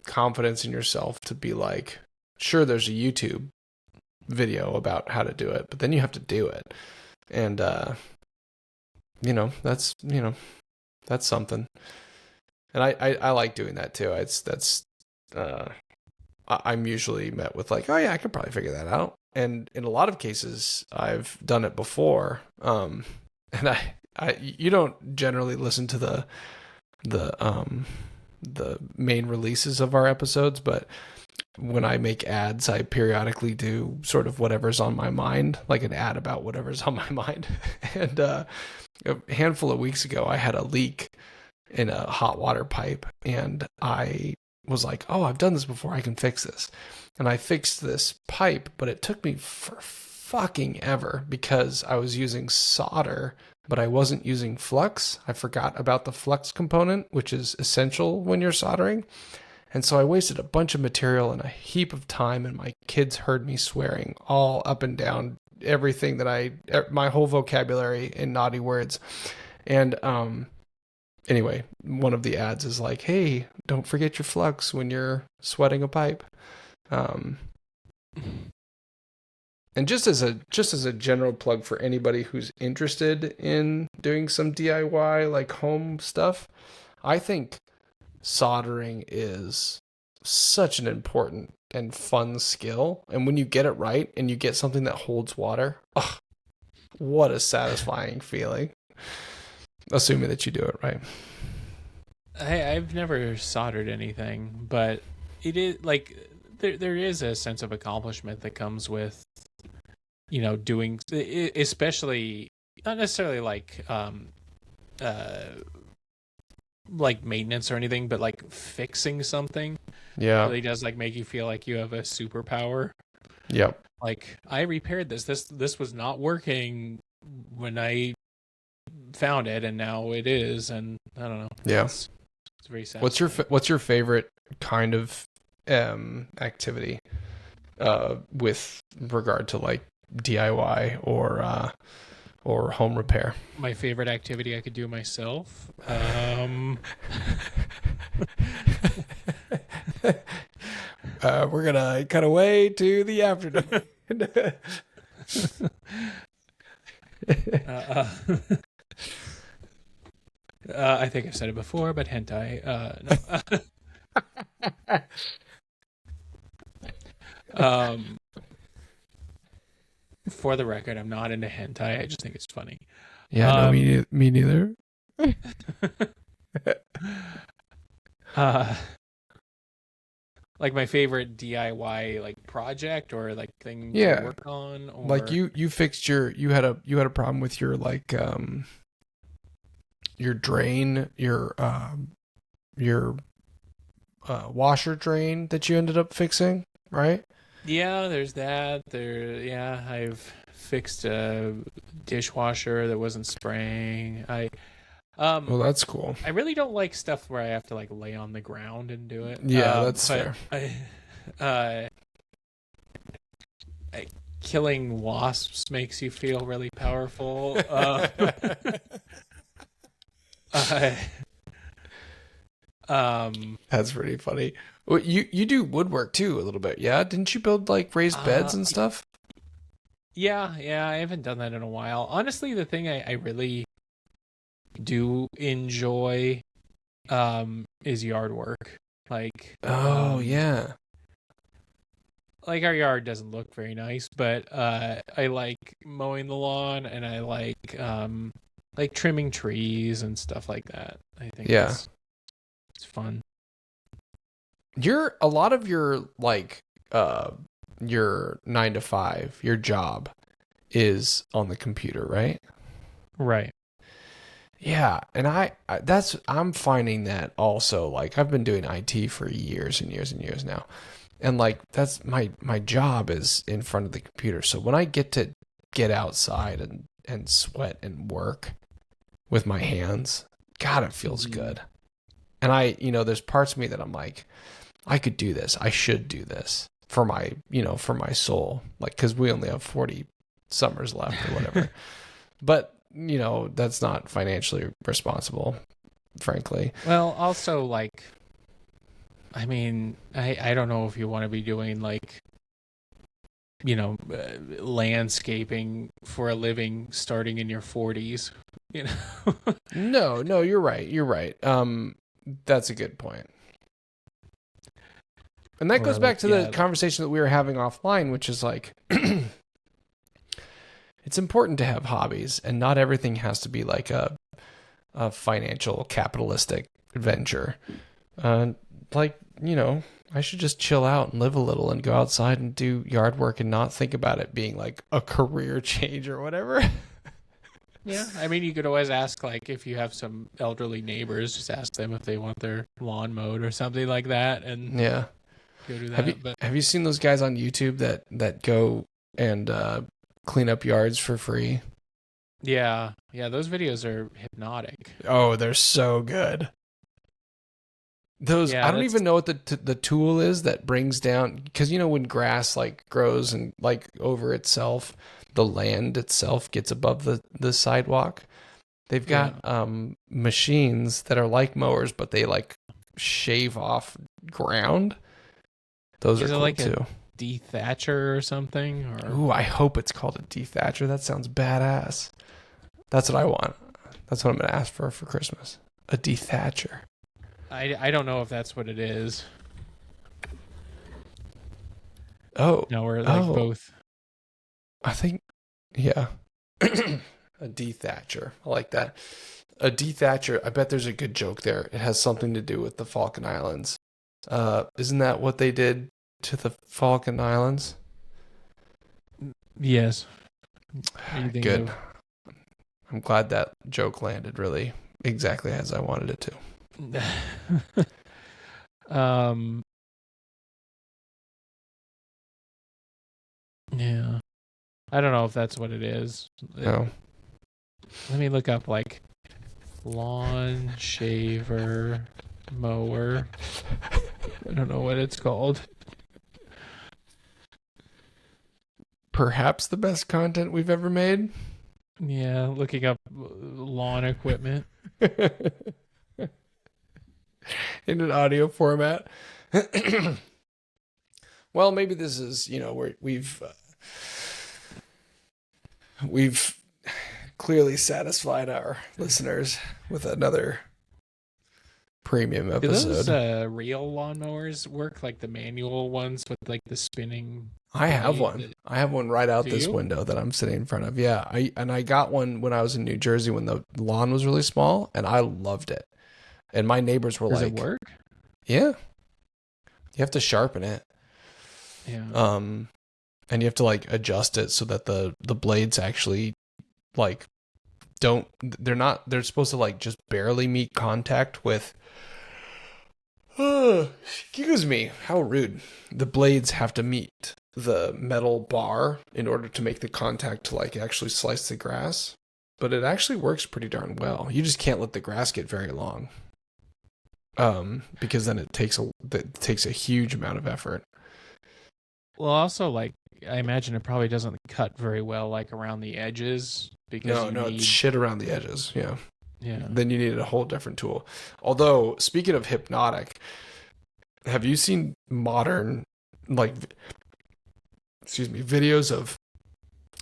confidence in yourself to be like, sure, there's a YouTube video about how to do it, but then you have to do it, and that's something. And I like doing that too. I'm usually met with like, oh yeah, I could probably figure that out. And in a lot of cases, I've done it before. And you don't generally listen to the main releases of our episodes, but when I make ads, I periodically do sort of whatever's on my mind, like an ad about whatever's on my mind. And a handful of weeks ago, I had a leak in a hot water pipe, and I was like, oh, I've done this before, I can fix this. And I fixed this pipe, but it took me for fucking ever because I was using solder, but I wasn't using flux. I forgot about the flux component, which is essential when you're soldering. And so I wasted a bunch of material and a heap of time, and my kids heard me swearing all up and down everything that my whole vocabulary in naughty words. And anyway, one of the ads is like, hey, don't forget your flux when you're sweating a pipe. And just as a general plug for anybody who's interested in doing some DIY like home stuff, I think soldering is such an important and fun skill. And when you get it right and you get something that holds water, oh, what a satisfying feeling. Assuming that you do it right. I've never soldered anything, but it is like there is a sense of accomplishment that comes with, doing, especially not necessarily like maintenance or anything, but like fixing something. Yeah. It really does like make you feel like you have a superpower. Yep. Like, I repaired this. This was not working when I found it, and now it is. And I don't know. Yeah. It's very sad. What's your favorite kind of activity with regard to like DIY or home repair? My favorite activity I could do myself. We're gonna cut away to the afternoon. I think I've said it before, but hentai. No. For the record, I'm not into hentai. I just think it's funny. Yeah, no, me neither. Like my favorite DIY like project or like thing Yeah. to work on, or Like you fixed you had a problem with your like your drain, your washer drain that you ended up fixing, right? Yeah, there's that. I've fixed a dishwasher that wasn't spraying. Well, that's cool. I really don't like stuff where I have to like lay on the ground and do it. Yeah, that's fair. Killing wasps makes you feel really powerful. That's pretty funny. Well, you do woodwork too a little bit, yeah? Didn't you build like raised beds and stuff? Yeah, I haven't done that in a while. Honestly, the thing I really do enjoy is yard work. Like, yeah. Like our yard doesn't look very nice, but I like mowing the lawn, and I like trimming trees and stuff like that. I think it's fun. A lot of your like your 9 to 5, your job is on the computer, right? Right. Yeah, and I'm finding that also. Like, I've been doing IT for years and years and years now, and like that's my job is in front of the computer. So when I get to get outside and sweat and work with my hands, God, it feels good. And there's parts of me that I'm like, I could do this. I should do this for my soul, like, because we only have 40 summers left or whatever. But that's not financially responsible, frankly. Well, also, like, I mean, I don't know if you want to be doing like, landscaping for a living starting in your 40s. No, you're right. That's a good point. And that goes back to the conversation that we were having offline, which is like, it's important to have hobbies, and not everything has to be like a financial capitalistic venture. I should just chill out and live a little and go outside and do yard work and not think about it being like a career change or whatever. Yeah, I mean, you could always ask, like, if you have some elderly neighbors, just ask them if they want their lawn mowed or something like that, and yeah, go do that. Have you seen those guys on YouTube that go and clean up yards for free? Yeah, those videos are hypnotic. Oh, they're so good. Those, Yeah, I don't that's even know what the tool is that brings down, because you know when grass like grows and like over itself, the land itself gets above the sidewalk. They've yeah. got machines that are like mowers, but they like shave off ground. Those are Is it cool like a too. de-thatcher or something? Or Ooh, I hope it's called a de-thatcher. That sounds badass. That's what I want. That's what I'm gonna ask for Christmas. A de-thatcher. I don't know if that's what it is. Oh, No, we're like oh, both. I think, yeah. A de-thatcher. I like that. A de-thatcher. I bet there's a good joke there. It has something to do with the Falkland Islands. Isn't that what they did to the Falkland Islands? Yes. What do you think Good. of? I'm glad that joke landed really exactly as I wanted it to. um. Yeah. I don't know if that's what it is. No. Let me look up like lawn shaver mower. I don't know what it's called. Perhaps the best content we've ever made. Yeah, looking up lawn equipment. In an audio format. Well, maybe this is, we've clearly satisfied our listeners with another premium Do episode. those real lawnmowers work, like the manual ones with like the spinning? I have blade? one. I have one right out Do this you? window that I'm sitting in front of. Yeah, I got one when I was in New Jersey when the lawn was really small, and I loved it. And my neighbors were Does like, it work? "Yeah, you have to sharpen it." Yeah. And you have to like adjust it so that the blades actually like they're supposed to like just barely meet contact with excuse me, how rude. The blades have to meet the metal bar in order to make the contact to like actually slice the grass. But it actually works pretty darn well. You just can't let the grass get very long. Because then it takes a huge amount of effort. Well, also, like, I imagine it probably doesn't cut very well, like around the edges, because No, it's shit around the edges. Yeah. Yeah. Then you need a whole different tool. Although, speaking of hypnotic, have you seen modern, like, videos of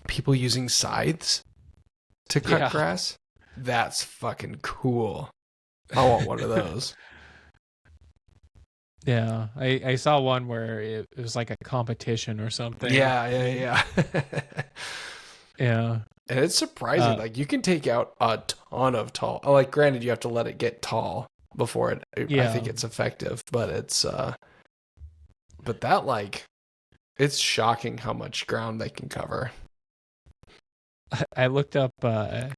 people using scythes to cut grass? That's fucking cool. I want one of those. Yeah, I saw one where it was like a competition or something. Yeah. Yeah. And it's surprising. Like, you can take out a ton of tall. Like, granted, you have to let it get tall before I think it's effective. But it's, but that, like, it's shocking how much ground they can cover. I looked up, so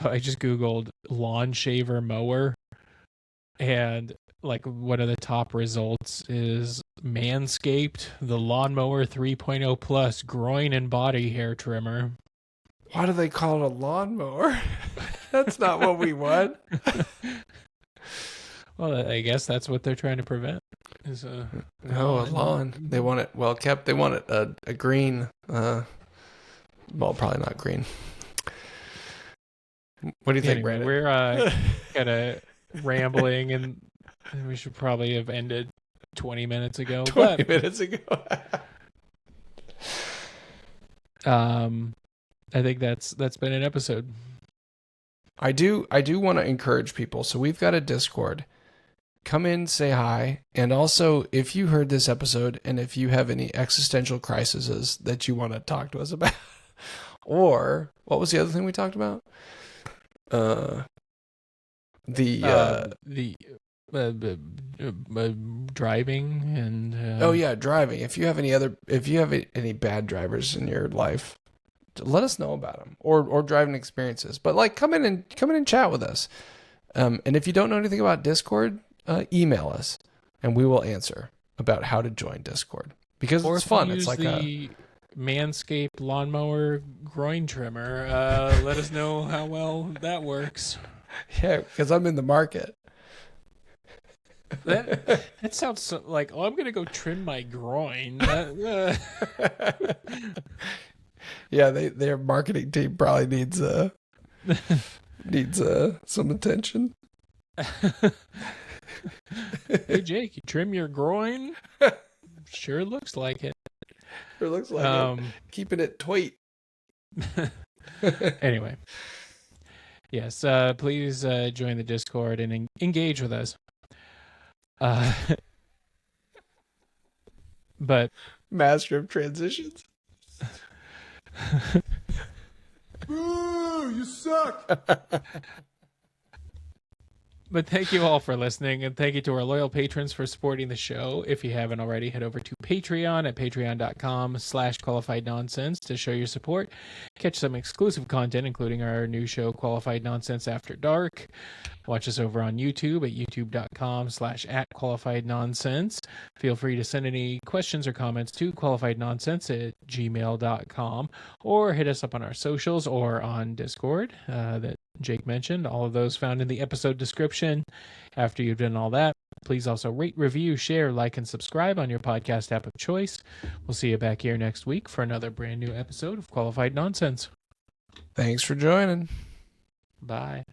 I just Googled lawn shaver mower, and like one of the top results is Manscaped, the Lawnmower 3.0 Plus groin and body hair trimmer. Why do they call it a lawnmower? That's not what we want. Well, I guess that's what they're trying to prevent. Is a lawn. They want it well kept. They want it a green. Well, probably not green. What do you think, Brandon? We're kind of rambling, and we should probably have ended 20 minutes ago. 20 minutes ago. I think that's been an episode. I do want to encourage people. So we've got a Discord. Come in, say hi. And also, if you heard this episode and if you have any existential crises that you want to talk to us about, or what was the other thing we talked about? Driving and driving. If you have any bad drivers in your life, let us know about them or driving experiences. But like, come in and chat with us. And if you don't know anything about Discord, email us and we will answer about how to join Discord because it's fun. It's like a Manscaped lawnmower groin trimmer. Let us know how well that works. Yeah, because I'm in the market. That sounds so, like, oh, I'm gonna go trim my groin. Yeah, their marketing team probably needs some attention. Hey Jake, you trim your groin? Sure looks like it. It looks like it. Keeping it tight. Anyway, yes, please join the Discord and engage with us. But Master of transitions. Boo! You suck! But thank you all for listening, and thank you to our loyal patrons for supporting the show. If you haven't already, head over to Patreon at patreon.com/qualifiednonsense to show your support. Catch some exclusive content, including our new show, Qualified Nonsense After Dark. Watch us over on YouTube at youtube.com/@qualifiednonsense. Feel free to send any questions or comments to qualifiednonsense@gmail.com, or hit us up on our socials or on Discord that Jake mentioned. All of those found in the episode description. After you've done all that, please also rate, review, share, like, and subscribe on your podcast app of choice. We'll see you back here next week for another brand new episode of Qualified Nonsense. Thanks for joining. Bye.